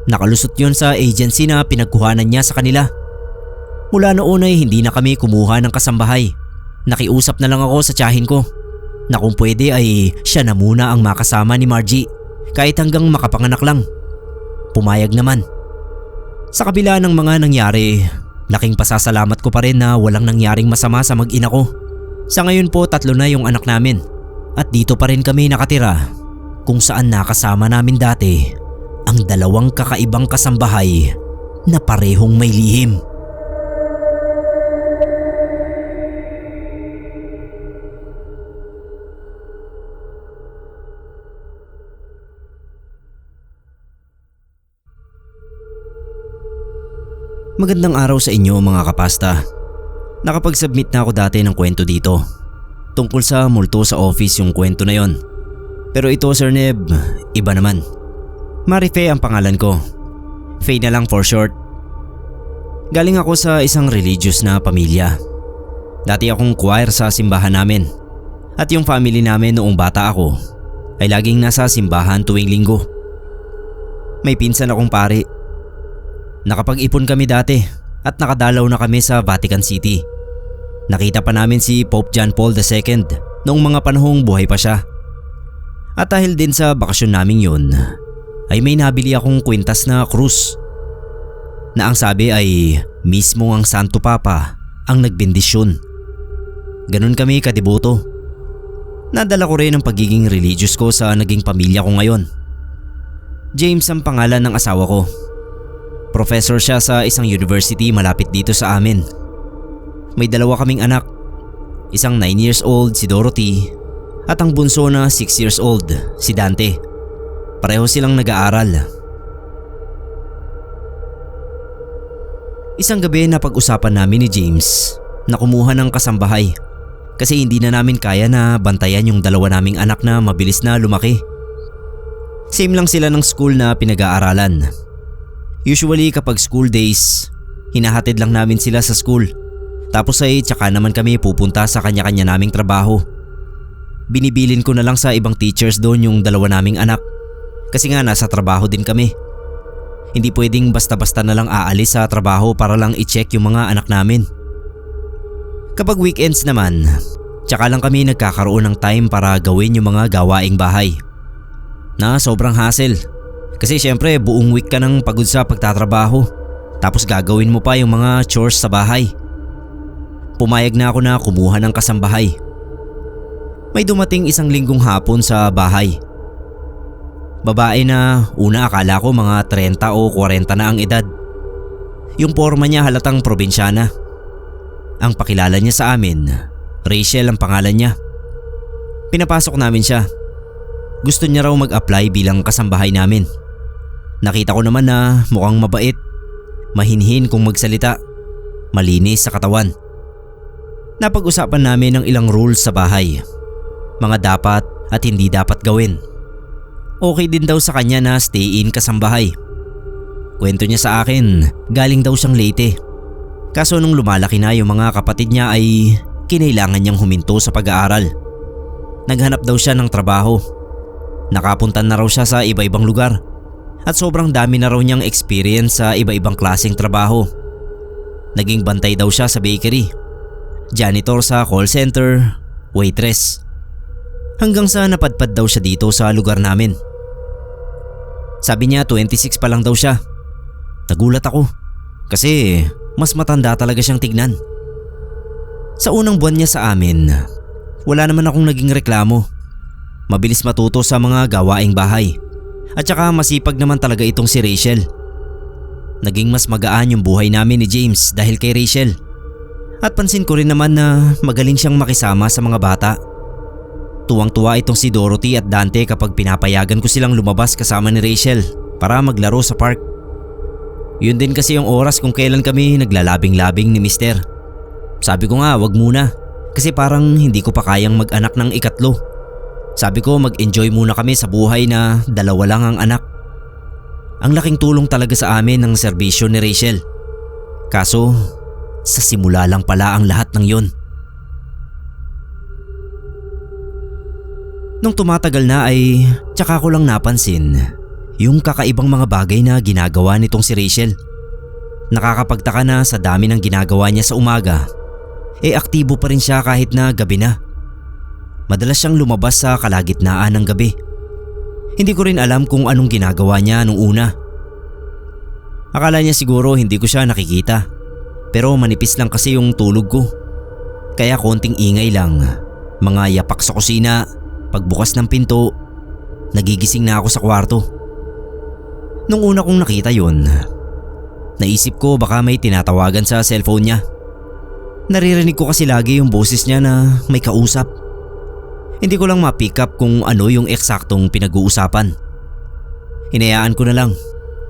Nakalusot yon sa agency na pinagkuhanan niya sa kanila. Mula noon ay hindi na kami kumuha ng kasambahay. Nakiusap na lang ako sa tiyahin ko na kung pwede ay siya na muna ang makasama ni Margie kahit hanggang makapanganak lang. Pumayag naman. Sa kabila ng mga nangyari, laking pasasalamat ko pa rin na walang nangyaring masama sa mag-ina ko. Sa ngayon po 3 na yung anak namin at dito pa rin kami nakatira kung saan nakasama namin dati ang 2 kakaibang kasambahay na parehong may lihim. Magandang araw sa inyo mga kapasta. Nakapag-submit na ako dati ng kwento dito. Tungkol sa multo sa office yung kwento na yon. Pero ito Sir Neb, iba naman. Marife ang pangalan ko. Faye na lang for short. Galing ako sa isang religious na pamilya. Dati akong choir sa simbahan namin. At yung family namin noong bata ako ay laging nasa simbahan tuwing linggo. May pinsan akong pare. Nakapag-ipon kami dati at nakadalaw na kami sa Vatican City. Nakita pa namin si Pope John Paul II noong mga panahong buhay pa siya. At dahil din sa bakasyon naming yun, ay may nabili akong kwintas na krus na ang sabi ay mismo ang Santo Papa ang nagbendisyon. Ganun kami kadiboto. Nadala ko rin ang pagiging religious ko sa naging pamilya ko ngayon. James ang pangalan ng asawa ko. Professor siya sa isang university malapit dito sa amin. May dalawa kaming anak. Isang 9 years old si Dorothy at ang bunso na 6 years old si Dante. Pareho silang nag-aaral. Isang gabi na pag-usapan namin ni James na kumuha ng kasambahay kasi hindi na namin kaya na bantayan yung dalawa naming anak na mabilis na lumaki. Same lang sila ng school na pinag-aaralan. Usually kapag school days, hinahatid lang namin sila sa school. Tapos ay tsaka naman kami pupunta sa kanya-kanya naming trabaho. Binibilin ko na lang sa ibang teachers doon yung dalawa naming anak kasi nga nasa trabaho din kami. Hindi pwedeng basta-basta na lang aalis sa trabaho para lang i-check yung mga anak namin. Kapag weekends naman, tsaka lang kami nagkakaroon ng time para gawin yung mga gawaing bahay. Na sobrang hassle. Kasi syempre buong week ka nang pagod sa pagtatrabaho. Tapos gagawin mo pa yung mga chores sa bahay. Pumayag na ako na kumuha ng kasambahay. May dumating isang linggong hapon sa bahay. Babae na una akala ko mga 30 o 40 na ang edad. Yung porma niya halatang probinsyana. Ang pakilala niya sa amin, Rachel ang pangalan niya. Pinapasok namin siya. Gusto niya raw mag-apply bilang kasambahay namin. Nakita ko naman na mukhang mabait, mahinhin kung magsalita, malinis sa katawan. Napag-usapan namin ang ilang rules sa bahay. Mga dapat at hindi dapat gawin. Okay din daw sa kanya na stay in kasambahay. Kwento niya sa akin, galing daw siyang Leyte. Kaso nung lumalaki na yung mga kapatid niya ay kinailangan niyang huminto sa pag-aaral. Naghanap daw siya ng trabaho. Nakapunta na raw siya sa iba-ibang lugar. At sobrang dami na raw niyang experience sa iba-ibang klaseng trabaho. Naging bantay daw siya sa bakery, janitor sa call center, waitress. Hanggang sa napadpad daw siya dito sa lugar namin. Sabi niya 26 pa lang daw siya. Nagulat ako kasi mas matanda talaga siyang tignan. Sa unang buwan niya sa amin, wala naman akong naging reklamo. Mabilis matuto sa mga gawaing bahay. At saka masipag naman talaga itong si Rachel. Naging mas magaan yung buhay namin ni James dahil kay Rachel. At pansin ko rin naman na magaling siyang makisama sa mga bata. Tuwang-tuwa itong si Dorothy at Dante kapag pinapayagan ko silang lumabas kasama ni Rachel para maglaro sa park. Yun din kasi yung oras kung kailan kami naglalabing-labing ni Mister. Sabi ko nga wag muna kasi parang hindi ko pa kayang mag-anak ng ikatlo. Sabi ko mag-enjoy muna kami sa buhay na dalawa lang ang anak. Ang laking tulong talaga sa amin ng serbisyo ni Rachel. Kaso sa simula lang pala ang lahat ng yun. Nung tumatagal na ay tsaka ko lang napansin yung kakaibang mga bagay na ginagawa nitong si Rachel. Nakakapagtaka na sa dami ng ginagawa niya sa umaga, aktibo pa rin siya kahit na gabi na. Madalas siyang lumabas sa kalagitnaan ng gabi. Hindi ko rin alam kung anong ginagawa niya nung una. Akala niya siguro hindi ko siya nakikita. Pero manipis lang kasi yung tulog ko. Kaya konting ingay lang. Mga yapak sa kusina, pagbukas ng pinto, nagigising na ako sa kwarto. Nung una kong nakita yun, naisip ko baka may tinatawagan sa cellphone niya. Naririnig ko kasi lagi yung boses niya na may kausap. Hindi ko lang ma-pick up kung ano yung eksaktong pinag-uusapan. Hinayaan ko na lang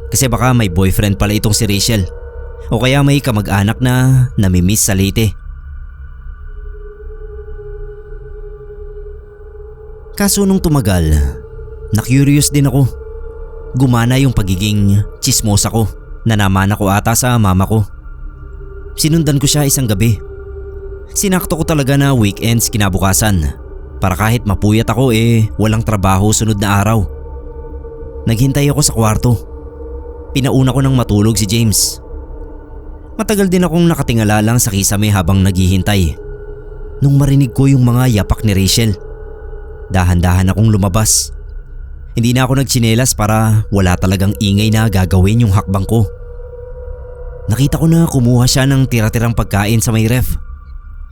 kasi baka may boyfriend pala itong si Rachel o kaya may kamag-anak na namimiss sa Leyte. Kaso nung tumagal, na-curious din ako. Gumana yung pagiging tsismosa ko na naman ako ata sa mama ko. Sinundan ko siya isang gabi. Sinakto ko talaga na weekends kinabukasan. para kahit mapuyat ako walang trabaho sunod na araw. Naghintay ako sa kwarto. Pinauna ko nang matulog si James. Matagal din akong nakatingala lang sa kisame habang naghihintay. Nung marinig ko yung mga yapak ni Rachel, dahan-dahan akong lumabas. Hindi na ako nagtsinelas para wala talagang ingay na gagawin yung hakbang ko. Nakita ko na kumuha siya ng tira-tirang pagkain sa may ref.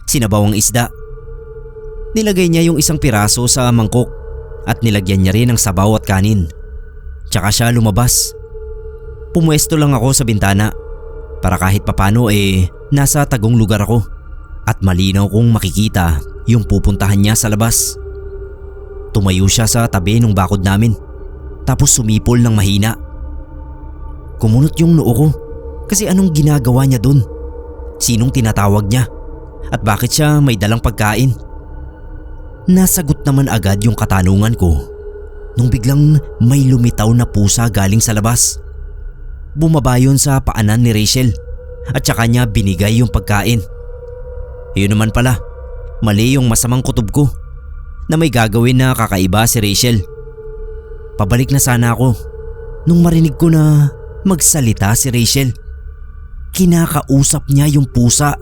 Sinabawang isda. Nilagay niya yung isang piraso sa mangkok at nilagyan niya rin ng sabaw at kanin. Tsaka siya lumabas. Pumuesto lang ako sa bintana para kahit papano nasa tagong lugar ako at malinaw kong makikita yung pupuntahan niya sa labas. Tumayo siya sa tabi ng bakod namin tapos sumipol ng mahina. Kumunot yung noo ko kasi anong ginagawa niya dun? Sinong tinatawag niya? At bakit siya may dalang pagkain? Nasagot naman agad yung katanungan ko nung biglang may lumitaw na pusa galing sa labas. Bumaba yun sa paanan ni Rachel at saka niya binigay yung pagkain. Yun naman pala, mali yung masamang kutob ko na may gagawin na kakaiba si Rachel. Pabalik na sana ako nung marinig ko na magsalita si Rachel. Kinakausap niya yung pusa.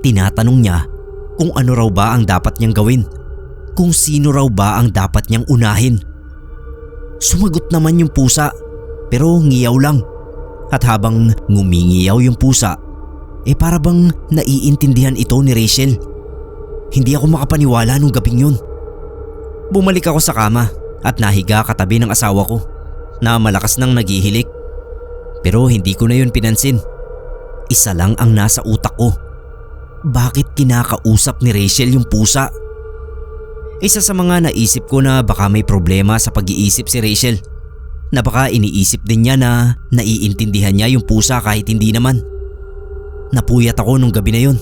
Tinatanong niya kung ano raw ba ang dapat niyang gawin, kung sino raw ba ang dapat niyang unahin. Sumagot naman yung pusa pero ngiyaw lang. At habang ngumingiyaw yung pusa, para bang naiintindihan ito ni Rachel. Hindi ako makapaniwala nung gabing yun. Bumalik ako sa kama at nahiga katabi ng asawa ko na malakas nang naghihilik. Pero hindi ko na yun pinansin. Isa lang ang nasa utak ko. Bakit kinakausap ni Rachel yung pusa? Isa sa mga naisip ko na baka may problema sa pag-iisip si Rachel. Na baka iniisip din niya na naiintindihan niya yung pusa kahit hindi naman. Napuyat ako nung gabi na yun.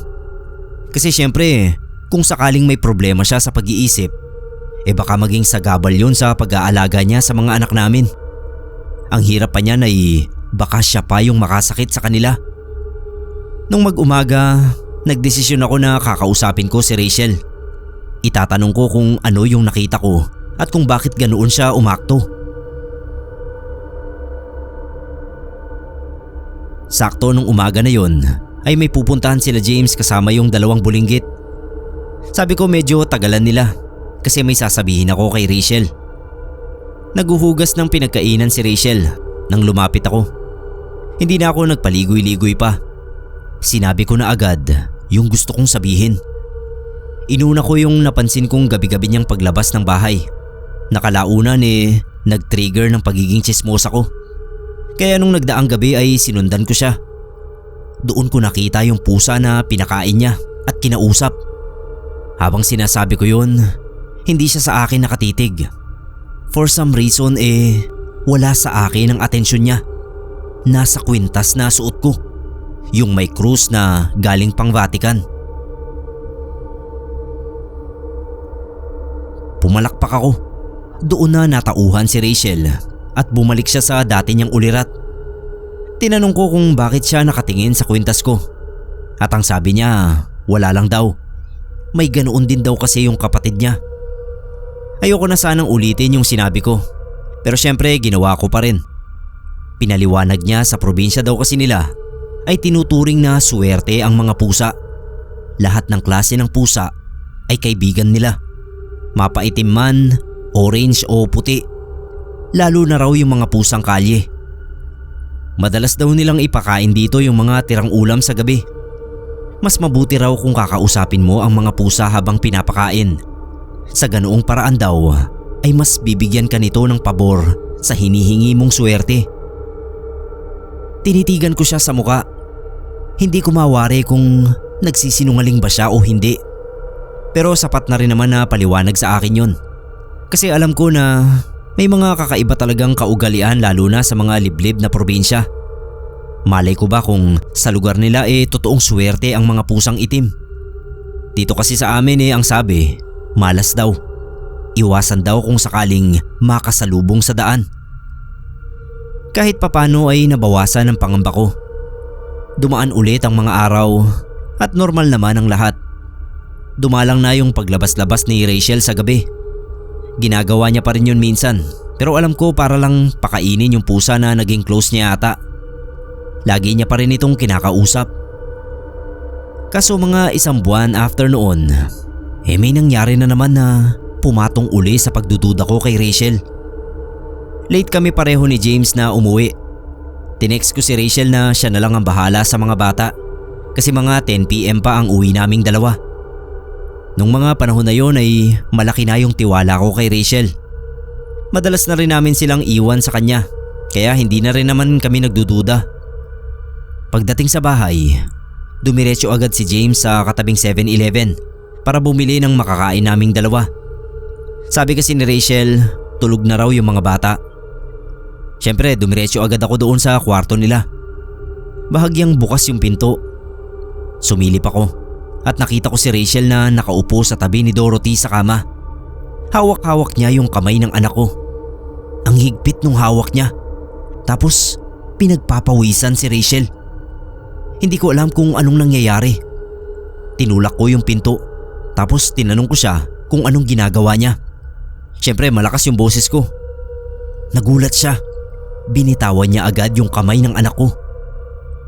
Kasi syempre, kung sakaling may problema siya sa pag-iisip, baka maging sagabal yun sa pag-aalaga niya sa mga anak namin. Ang hirap pa niya na baka siya pa yung makasakit sa kanila. Nung mag-umaga, nagdesisyon ako na kakausapin ko si Rachel. Itatanong ko kung ano yung nakita ko at kung bakit ganoon siya umakto. Sakto nung umaga na yon ay may pupuntahan sila James kasama yung dalawang bulinggit. Sabi ko medyo tagalan nila kasi may sasabihin ako kay Rachel. Naguhugas ng pinagkainan si Rachel nang lumapit ako. Hindi na ako nagpaligoy-ligoy pa. Sinabi ko na agad yung gusto kong sabihin. Inuna ko yung napansin kong gabi-gabi niyang paglabas ng bahay. Nakalaunan nag-trigger ng pagiging tsismosa ko. Kaya nung nagdaang gabi ay sinundan ko siya. Doon ko nakita yung pusa na pinakain niya at kinausap. Habang sinasabi ko yun, hindi siya sa akin nakatitig. For some reason wala sa akin ang atensyon niya. Nasa kwintas na suot ko. Yung may krus na galing pang Vatican. Pumalakpak ako. Doon na natauhan si Rachel at bumalik siya sa dati niyang ulirat. Tinanong ko kung bakit siya nakatingin sa kwintas ko. At ang sabi niya, wala lang daw. May ganoon din daw kasi yung kapatid niya. Ayoko na sanang ulitin yung sinabi ko. Pero syempre ginawa ko pa rin. Pinaliwanag niya sa probinsya daw kasi nila ay tinuturing na suwerte ang mga pusa. Lahat ng klase ng pusa ay kaibigan nila. Mapaitim man, orange o puti. Lalo na raw yung mga pusang kalye. Madalas daw nilang ipakain dito yung mga tirang ulam sa gabi. Mas mabuti raw kung kakausapin mo ang mga pusa habang pinapakain. Sa ganoong paraan daw ay mas bibigyan ka nito ng pabor sa hinihingi mong swerte. Tinitigan ko siya sa muka. Hindi ko mawari kung nagsisinungaling ba siya o hindi. Pero sapat na rin naman na paliwanag sa akin yun. Kasi alam ko na may mga kakaiba talagang kaugalian lalo na sa mga liblib na probinsya. Malay ko ba kung sa lugar nila totoong swerte ang mga pusang itim. Dito kasi sa amin ang sabi, malas daw. Iwasan daw kung sakaling makasalubong sa daan. Kahit papano ay nabawasan ang pangamba ko. Dumaan ulit ang mga araw at normal naman ang lahat. dumalang na yung paglabas-labas ni Rachel sa gabi. Ginagawa niya pa rin yun minsan, pero alam ko para lang pakainin yung pusa na naging close niya ata. Lagi niya pa rin itong kinakausap. Kaso mga 1 buwan after noon, may nangyari na naman na pumatong uli sa pagdududa ko kay Rachel. Late kami pareho ni James na umuwi. Tinext ko si Rachel na siya na lang ang bahala sa mga bata kasi mga 10 PM pa ang uwi naming dalawa. Nung mga panahon na yon ay malaki na yung tiwala ko kay Rachel. Madalas na rin namin silang iwan sa kanya kaya hindi na rin naman kami nagdududa. Pagdating sa bahay, dumiretso agad si James sa katabing 7-Eleven para bumili ng makakain naming dalawa. Sabi kasi ni Rachel, tulog na raw yung mga bata. Siyempre dumiretso agad ako doon sa kwarto nila. Bahagyang bukas yung pinto. Sumilip ako at nakita ko si Rachel na nakaupo sa tabi ni Dorothy sa kama. Hawak-hawak niya yung kamay ng anak ko. Ang higpit nung hawak niya. Tapos pinagpapawisan si Rachel. Hindi ko alam kung anong nangyayari. Tinulak ko yung pinto. Tapos tinanong ko siya kung anong ginagawa niya. Siyempre malakas yung boses ko. Nagulat siya. Binitawan niya agad yung kamay ng anak ko.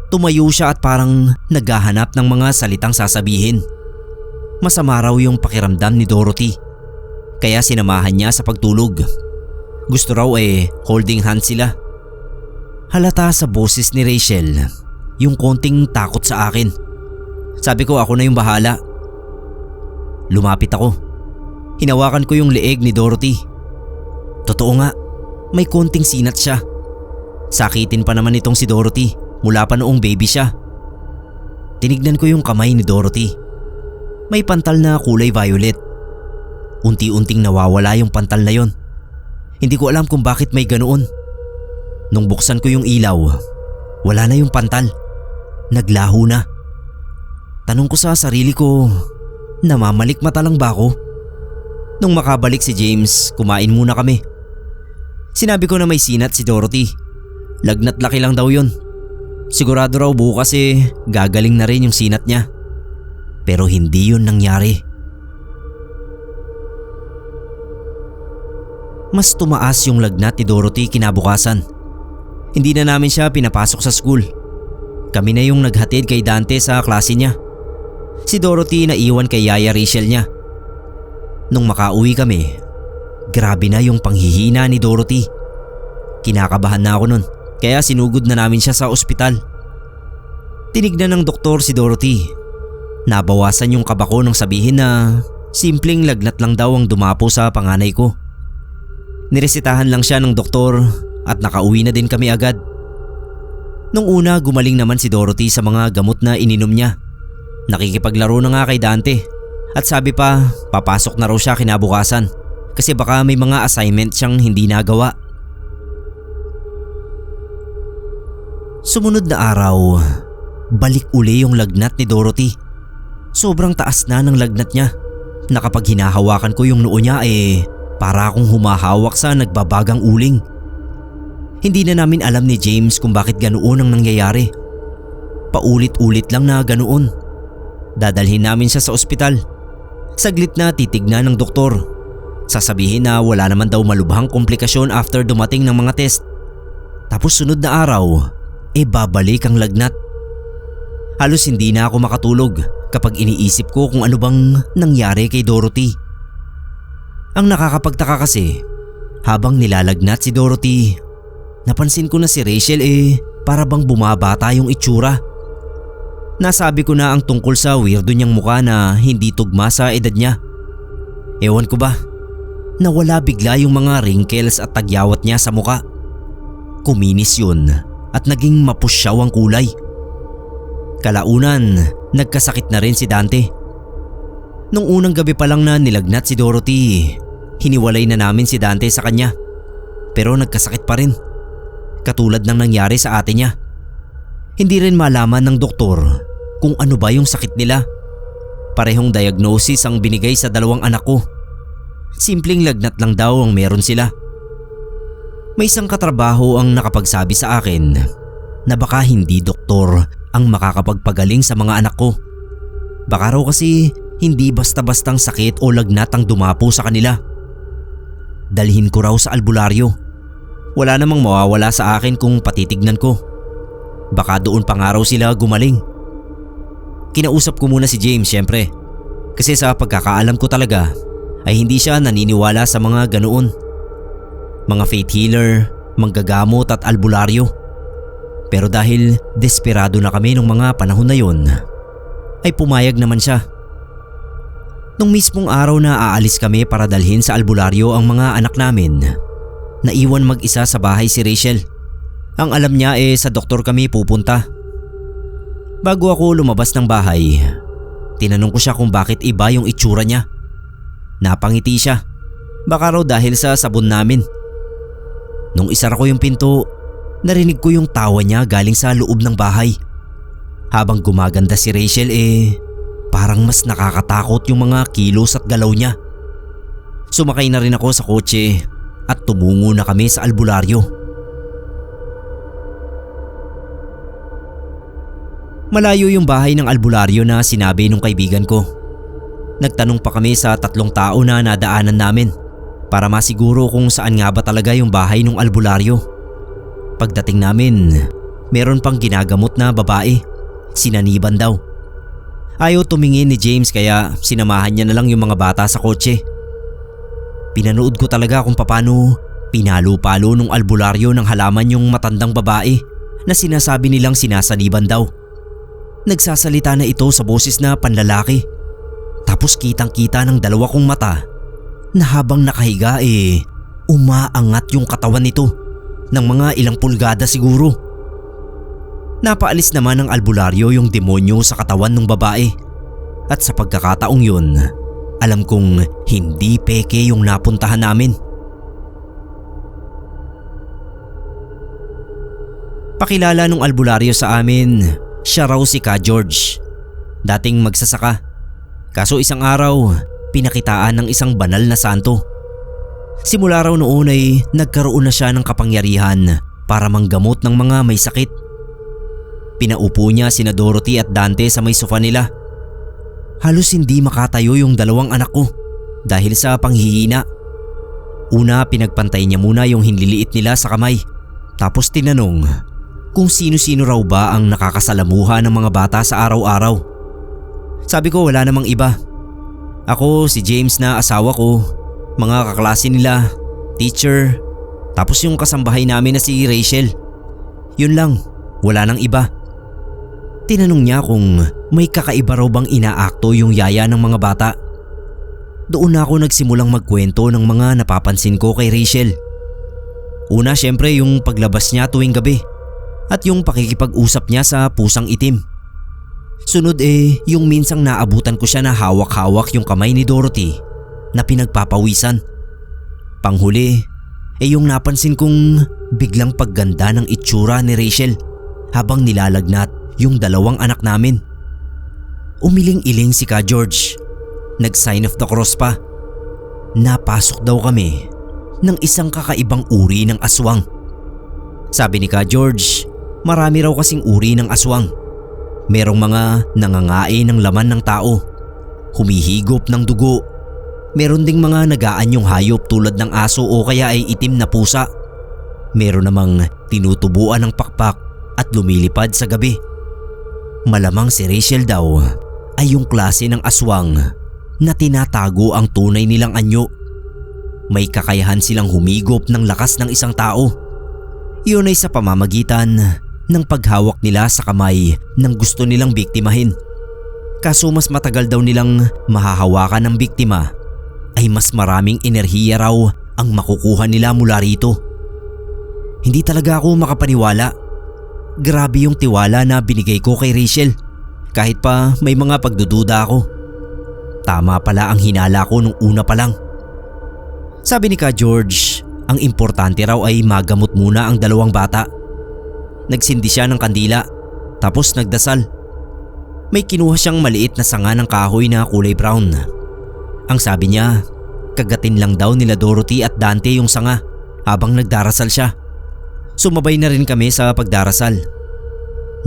Tumayo siya at parang naghahanap ng mga salitang sasabihin. Masama raw yung pakiramdam ni Dorothy. Kaya sinamahan niya sa pagtulog. Gusto raw holding hands sila. Halata sa boses ni Rachel yung konting takot sa akin. Sabi ko ako na yung bahala. Lumapit ako. Hinawakan ko yung leeg ni Dorothy. Totoo nga, may konting sinat siya. Sakitin pa naman itong si Dorothy mula pa noong baby siya. Tinignan ko yung kamay ni Dorothy. May pantal na kulay violet. Unti-unting nawawala yung pantal na yon. Hindi ko alam kung bakit may ganoon. Nung buksan ko yung ilaw, wala na yung pantal. Naglaho na. Tanong ko sa sarili ko, namamalikmata lang ba ako? Nung makabalik si James, kumain muna kami. Sinabi ko na may sinat si Dorothy. Lagnat laki lang daw yon. Sigurado raw bukas gagaling na rin yung sinat niya. Pero hindi yun nangyari. Mas tumaas yung lagnat ni Dorothy kinabukasan. Hindi na namin siya pinapasok sa school. Kami na yung naghatid kay Dante sa klase niya. Si Dorothy naiwan kay Yaya Rachel niya. Nung makauwi kami, grabe na yung panghihina ni Dorothy. Kinakabahan na ako nun. Kaya sinugod na namin siya sa ospital. Tinignan ng doktor si Dorothy. Nabawasan yung kaba ko nang sabihin na simpleng lagnat lang daw ang dumapo sa panganay ko. Niresetahan lang siya ng doktor at nakauwi na din kami agad. Nung una gumaling naman si Dorothy sa mga gamot na ininom niya. Nakikipaglaro na nga kay Dante at sabi pa papasok na raw siya kinabukasan kasi baka may mga assignment siyang hindi nagawa. Sumunod na araw, balik uli yung lagnat ni Dorothy. Sobrang taas na ng lagnat niya na kapag hinahawakan ko yung noo niya para akong humahawak sa nagbabagang uling. Hindi na namin alam ni James kung bakit ganoon ang nangyayari. Paulit-ulit lang na ganoon. Dadalhin namin siya sa ospital. Saglit na titignan ng doktor. Sasabihin na wala naman daw malubhang komplikasyon after dumating ng mga test. Tapos sunod na araw, babalik ang lagnat. Halos hindi na ako makatulog kapag iniisip ko kung ano bang nangyari kay Dorothy. Ang nakakapagtaka kasi, habang nilalagnat si Dorothy, napansin ko na si Rachel para bang bumabata yung itsura. Nasabi ko na ang tungkol sa weirdo niyang mukha na hindi tugma sa edad niya. Ewan ko ba, nawala bigla yung mga wrinkles at tagyawat niya sa mukha. Kuminis yun at naging mapusyaw ang kulay. Kalaunan, nagkasakit na rin si Dante. Nung unang gabi pa lang na nilagnat si Dorothy, hiniwalay na namin si Dante sa kanya. Pero nagkasakit pa rin, katulad ng nangyari sa ate niya. Hindi rin malaman ng doktor kung ano ba yung sakit nila. Parehong diagnosis ang binigay sa dalawang anak ko. Simpleng lagnat lang daw ang meron sila. May isang katrabaho ang nakapagsabi sa akin na baka hindi doktor ang makakapagpagaling sa mga anak ko. Baka raw kasi hindi basta-bastang sakit o lagnat ang dumapo sa kanila. Dalhin ko raw sa albularyo. Wala namang mawawala sa akin kung patitignan ko. Baka doon pa nga raw sila gumaling. Kinausap ko muna si James syempre. Kasi sa pagkakaalam ko talaga ay hindi siya naniniwala sa mga ganoon. Mga faith healer, manggagamot at albularyo. Pero dahil desperado na kami nung mga panahon na yon, ay pumayag naman siya. Nung mismong araw na aalis kami para dalhin sa albularyo ang mga anak namin, naiwan mag-isa sa bahay si Rachel. Ang alam niya sa doktor kami pupunta. Bago ako lumabas ng bahay, tinanong ko siya kung bakit iba yung itsura niya. Napangiti siya. Baka raw dahil sa sabon namin. Nung isara ko yung pinto, narinig ko yung tawa niya galing sa loob ng bahay. Habang gumaganda si Rachel parang mas nakakatakot yung mga kilos at galaw niya. Sumakay na rin ako sa kotse at tumungo na kami sa albularyo. Malayo yung bahay ng albularyo na sinabi nung kaibigan ko. Nagtanong pa kami sa 3 tao na nadaanan namin para masiguro kung saan nga ba talaga yung bahay ng albularyo. Pagdating namin, meron pang ginagamot na babae. Sinaniban daw. Ayaw tumingin ni James kaya sinamahan niya na lang yung mga bata sa kotse. Pinanood ko talaga kung paano pinalo-palo nung albularyo ng halaman yung matandang babae na sinasabi nilang sinasaniban daw. Nagsasalita na ito sa boses na panlalaki. Tapos kitang-kita ng 2 kong mata na habang nakahiga umaangat yung katawan nito ng mga ilang pulgada siguro. Napaalis naman ng albularyo yung demonyo sa katawan ng babae. At sa pagkakataong yun, alam kong hindi peke yung napuntahan namin. Pakilala nung albularyo sa amin, siya raw si Ka George. Dating magsasaka. Kaso isang araw, pinakitaan ng isang banal na santo. Simula raw noon ay nagkaroon na siya ng kapangyarihan para manggamot ng mga may sakit. Pinaupo niya sina Dorothy at Dante sa may sofa nila. Halos hindi makatayo yung 2 anak ko dahil sa panghihina. Una, pinagpantay niya muna yung hinliliit nila sa kamay. Tapos tinanong kung sino-sino raw ba ang nakakasalamuha ng mga bata sa araw-araw. Sabi ko wala namang iba. Ako, si James na asawa ko, mga kaklase nila, teacher, tapos yung kasambahay namin na si Rachel. Yun lang, wala nang iba. Tinanong niya kung may kakaiba raw bang inaakto yung yaya ng mga bata. Doon na ako nagsimulang magkwento ng mga napapansin ko kay Rachel. Una syempre yung paglabas niya tuwing gabi at yung pakikipag-usap niya sa pusang itim. Sunod yung minsang naabutan ko siya na hawak-hawak yung kamay ni Dorothy na pinagpapawisan. Panghuli yung napansin kong biglang pagganda ng itsura ni Rachel habang nilalagnat yung 2 anak namin. Umiling-iling si Ka George. Nag-sign of the cross pa. Napasok daw kami ng isang kakaibang uri ng aswang. Sabi ni Ka George, marami raw kasing uri ng aswang. Merong mga nangangain ng laman ng tao, humihigop ng dugo. Meron ding mga nagaanyong hayop tulad ng aso o kaya ay itim na pusa. Meron namang tinutubuan ng pakpak at lumilipad sa gabi. Malamang si Rachel daw ay yung klase ng aswang na tinatago ang tunay nilang anyo. May kakayahan silang humigop ng lakas ng isang tao. Iyon ay sa pamamagitan ng paghawak nila sa kamay ng gusto nilang biktimahin. Kaso mas matagal daw nilang mahahawakan ng biktima ay mas maraming enerhiya raw ang makukuha nila mula rito. Hindi talaga ako makapaniwala. Grabe yung tiwala na binigay ko kay Rachel kahit pa may mga pagdududa ako. Tama pala ang hinala ko nung una pa lang. Sabi ni Ka George, ang importante raw ay magamot muna ang 2 bata. Nagsindi siya ng kandila tapos nagdasal. May kinuha siyang maliit na sanga ng kahoy na kulay brown. Ang sabi niya, kagatin lang daw nila Dorothy at Dante yung sanga habang nagdarasal siya. Sumabay na rin kami sa pagdarasal.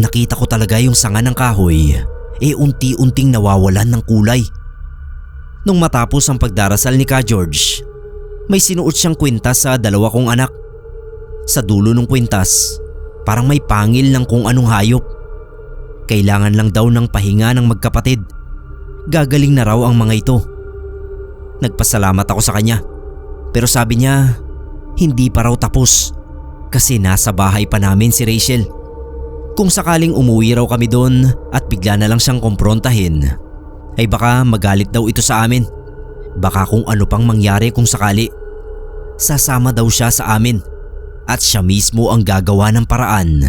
Nakita ko talaga yung sanga ng kahoy unti-unting nawawalan ng kulay Nung matapos ang pagdarasal ni Ka George, may sinuot siyang kwintas sa dalawa kong anak. Sa dulo ng kwintas, parang may pangil ng kung anong hayop. Kailangan lang daw ng pahinga ng magkapatid. Gagaling na raw ang mga ito. Nagpasalamat ako sa kanya, pero sabi niya hindi pa raw tapos kasi nasa bahay pa namin si Rachel. Kung sakaling umuwi raw kami doon at bigla na lang siyang kumprontahin, ay baka magalit daw ito sa amin. Baka kung ano pang mangyari kung sakali. Sasama daw siya sa amin at siya mismo ang gagawa ng paraan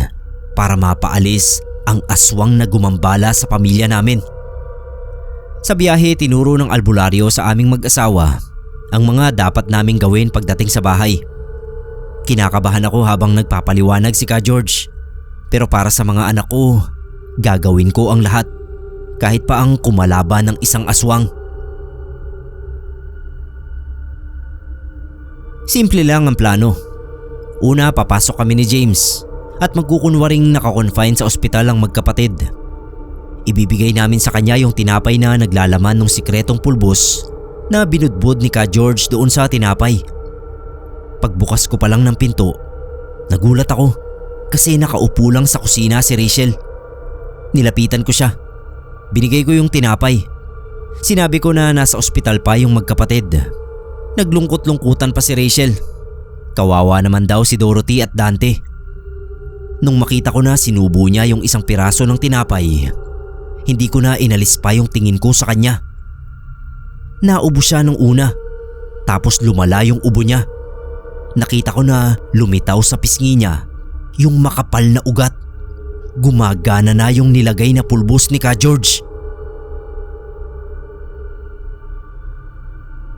para mapaalis ang aswang na gumambala sa pamilya namin. Sa biyahe, tinuro ng albularyo sa aming mag-asawa ang mga dapat naming gawin pagdating sa bahay. Kinakabahan ako habang nagpapaliwanag si Ka George, pero para sa mga anak ko, gagawin ko ang lahat, kahit pa ang kumalaban ng isang aswang. Simple lang ang plano. Una, papasok kami ni James at magkukunwaring nakakonfine sa ospital ang magkapatid. Ibibigay namin sa kanya yung tinapay na naglalaman ng sikretong pulbos na binudbod ni Ka George doon sa tinapay. Pagbukas ko pa lang ng pinto, nagulat ako kasi nakaupo lang sa kusina si Rachel. Nilapitan ko siya. Binigay ko yung tinapay. Sinabi ko na nasa ospital pa yung magkapatid. Naglungkot-lungkutan pa si Rachel. Kawawa naman daw si Dorothy at Dante. Nung makita ko na sinubo niya yung isang piraso ng tinapay, hindi ko na inalis pa yung tingin ko sa kanya. Naubo siya nung una, tapos lumala yung ubo niya. Nakita ko na lumitaw sa pisngi niya yung makapal na ugat. Gumagana na yung nilagay na pulbos ni Ka George.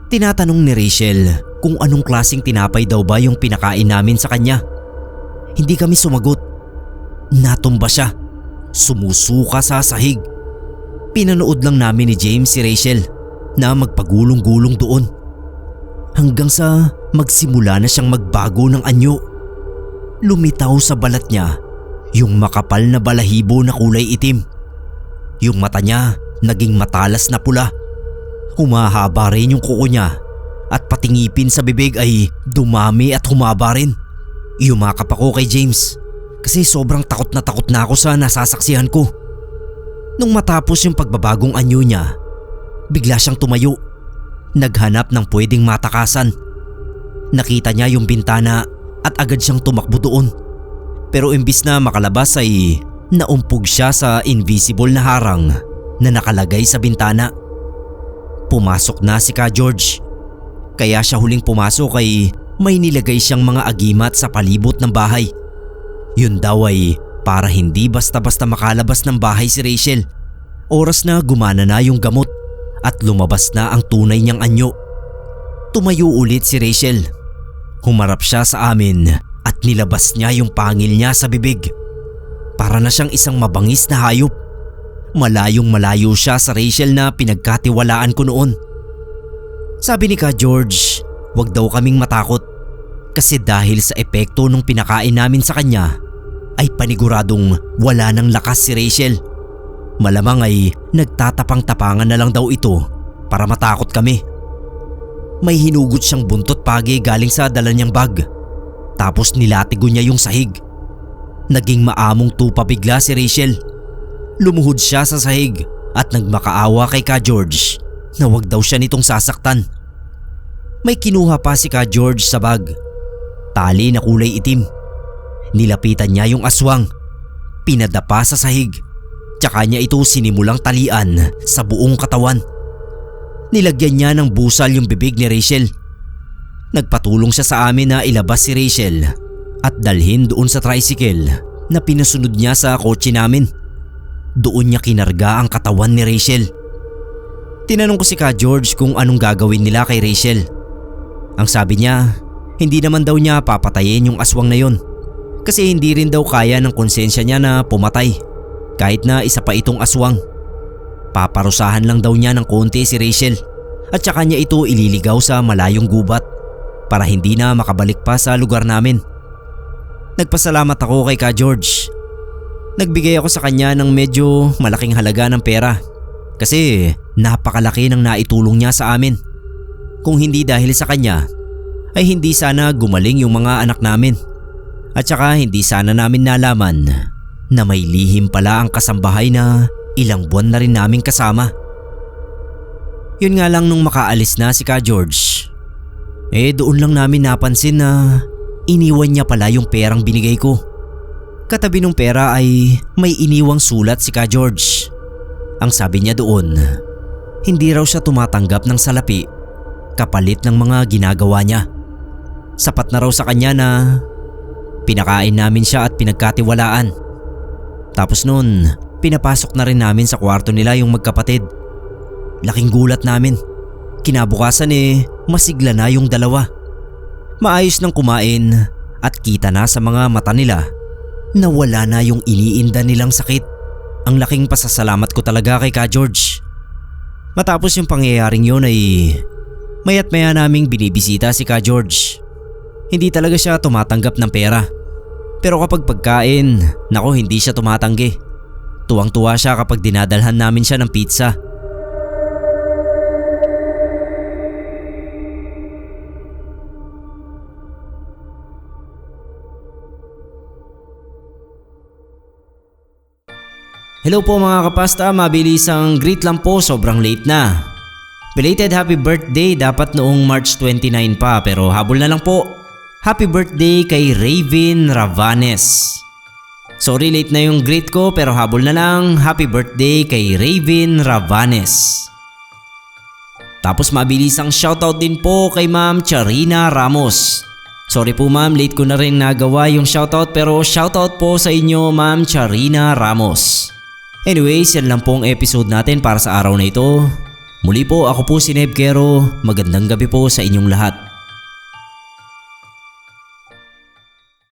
Tinatanong ni Rachel kung anong klaseng tinapay daw ba yung pinakain namin sa kanya. Hindi kami sumagot. Natumba siya. Sumusuka sa sahig. Pinanood lang namin ni James si Rachel na magpagulong-gulong doon. Hanggang sa magsimula na siyang magbago ng anyo. Lumitaw sa balat niya yung makapal na balahibo na kulay itim. Yung mata niya naging matalas na pula. Humahaba rin yung kuko niya at pati ngipin sa bibig ay dumami at humaba rin. Yumakap ako kay James kasi sobrang takot na ako sa nasasaksihan ko. Nung matapos yung pagbabagong anyo niya, bigla siyang tumayo. Naghanap ng pwedeng matakasan. Nakita niya yung bintana at agad siyang tumakbo doon. Pero imbis na makalabas ay naumpog siya sa invisible na harang na nakalagay sa bintana. Pumasok na si Ka George. Kaya siya huling pumasok ay may nilagay siyang mga agimat sa palibot ng bahay. Yun daw ay para hindi basta-basta makalabas ng bahay si Rachel. Oras na gumana na yung gamot at lumabas na ang tunay niyang anyo. Tumayo ulit si Rachel. Humarap siya sa amin at nilabas niya yung pangil niya sa bibig. Para na siyang isang mabangis na hayop. Malayong malayo siya sa Rachel na pinagkatiwalaan ko noon. Sabi ni Ka George, wag daw kaming matakot kasi dahil sa epekto nung pinakain namin sa kanya ay paniguradong wala ng lakas si Rachel. Malamang ay nagtatapang-tapangan na lang daw ito para matakot kami. May hinugot siyang buntot pagi galing sa dala niyang bag. Tapos nilatigo niya yung sahig. Naging maamong tupa bigla si Rachel. Lumuhod siya sa sahig at nagmakaawa kay Ka George na wag daw siya nitong sasaktan. May kinuha pa si Ka George sa bag. Tali na kulay itim. Nilapitan niya yung aswang. Pinadapa sa sahig. Tsaka niya ito sinimulang talian sa buong katawan. Nilagyan niya ng busal yung bibig ni Rachel. Nagpatulong siya sa amin na ilabas si Rachel at dalhin doon sa tricycle na pinasunod niya sa kotse namin. Doon niya kinarga ang katawan ni Rachel. Tinanong ko si Ka George kung anong gagawin nila kay Rachel. Ang sabi niya, hindi naman daw niya papatayin yung aswang na yon. Kasi hindi rin daw kaya ng konsensya niya na pumatay kahit na isa pa itong aswang. Paparusahan lang daw niya ng konti si Rachel at saka niya ito ililigaw sa malayong gubat para hindi na makabalik pa sa lugar namin. Nagpasalamat ako kay Ka George. Nagbigay ako sa kanya ng medyo malaking halaga ng pera kasi Napakalaki ng naitulong niya sa amin. Kung hindi dahil sa kanya, ay hindi sana gumaling yung mga anak namin. At saka hindi sana namin nalaman na may lihim pala ang kasambahay na ilang buwan na rin naming kasama. Yun nga lang nung makaalis na si Ka George, doon lang namin napansin na iniwan niya pala yung perang binigay ko. Katabi ng pera ay may iniwang sulat si Ka George. Ang sabi niya doon, hindi raw siya tumatanggap ng salapi kapalit ng mga ginagawa niya. Sapat na raw sa kanya na pinakain namin siya at pinagkatiwalaan. Tapos noon, pinapasok na rin namin sa kwarto nila yung magkapatid. Laking gulat namin. Kinabukasan masigla na yung dalawa. Maayos nang kumain at kita na sa mga mata nila na wala na yung iniinda nilang sakit. Ang laking pasasalamat ko talaga kay Ka George. Matapos yung pangyayaring yun ay mayat maya naming binibisita si Ka George. Hindi talaga siya tumatanggap ng pera. Pero kapag pagkain, nako hindi siya tumatanggi. Tuwang-tuwa siya kapag dinadalhan namin siya ng pizza. Hello po mga kapasta, mabilis ang greet lang po, sobrang late na. Belated happy birthday, dapat noong March 29 pa pero habol na lang po. Happy birthday kay Raven Ravanes. Sorry late na yung greet ko pero habol na lang, happy birthday kay Raven Ravanes. Tapos mabilis ang shoutout din po kay Ma'am Charina Ramos. Sorry po ma'am, late ko na rin nagawa yung shoutout pero shoutout po sa inyo Ma'am Charina Ramos. Anyways, yan lang po ang episode natin para sa araw na ito. Muli po, ako po si Neb Quero. Magandang gabi po sa inyong lahat.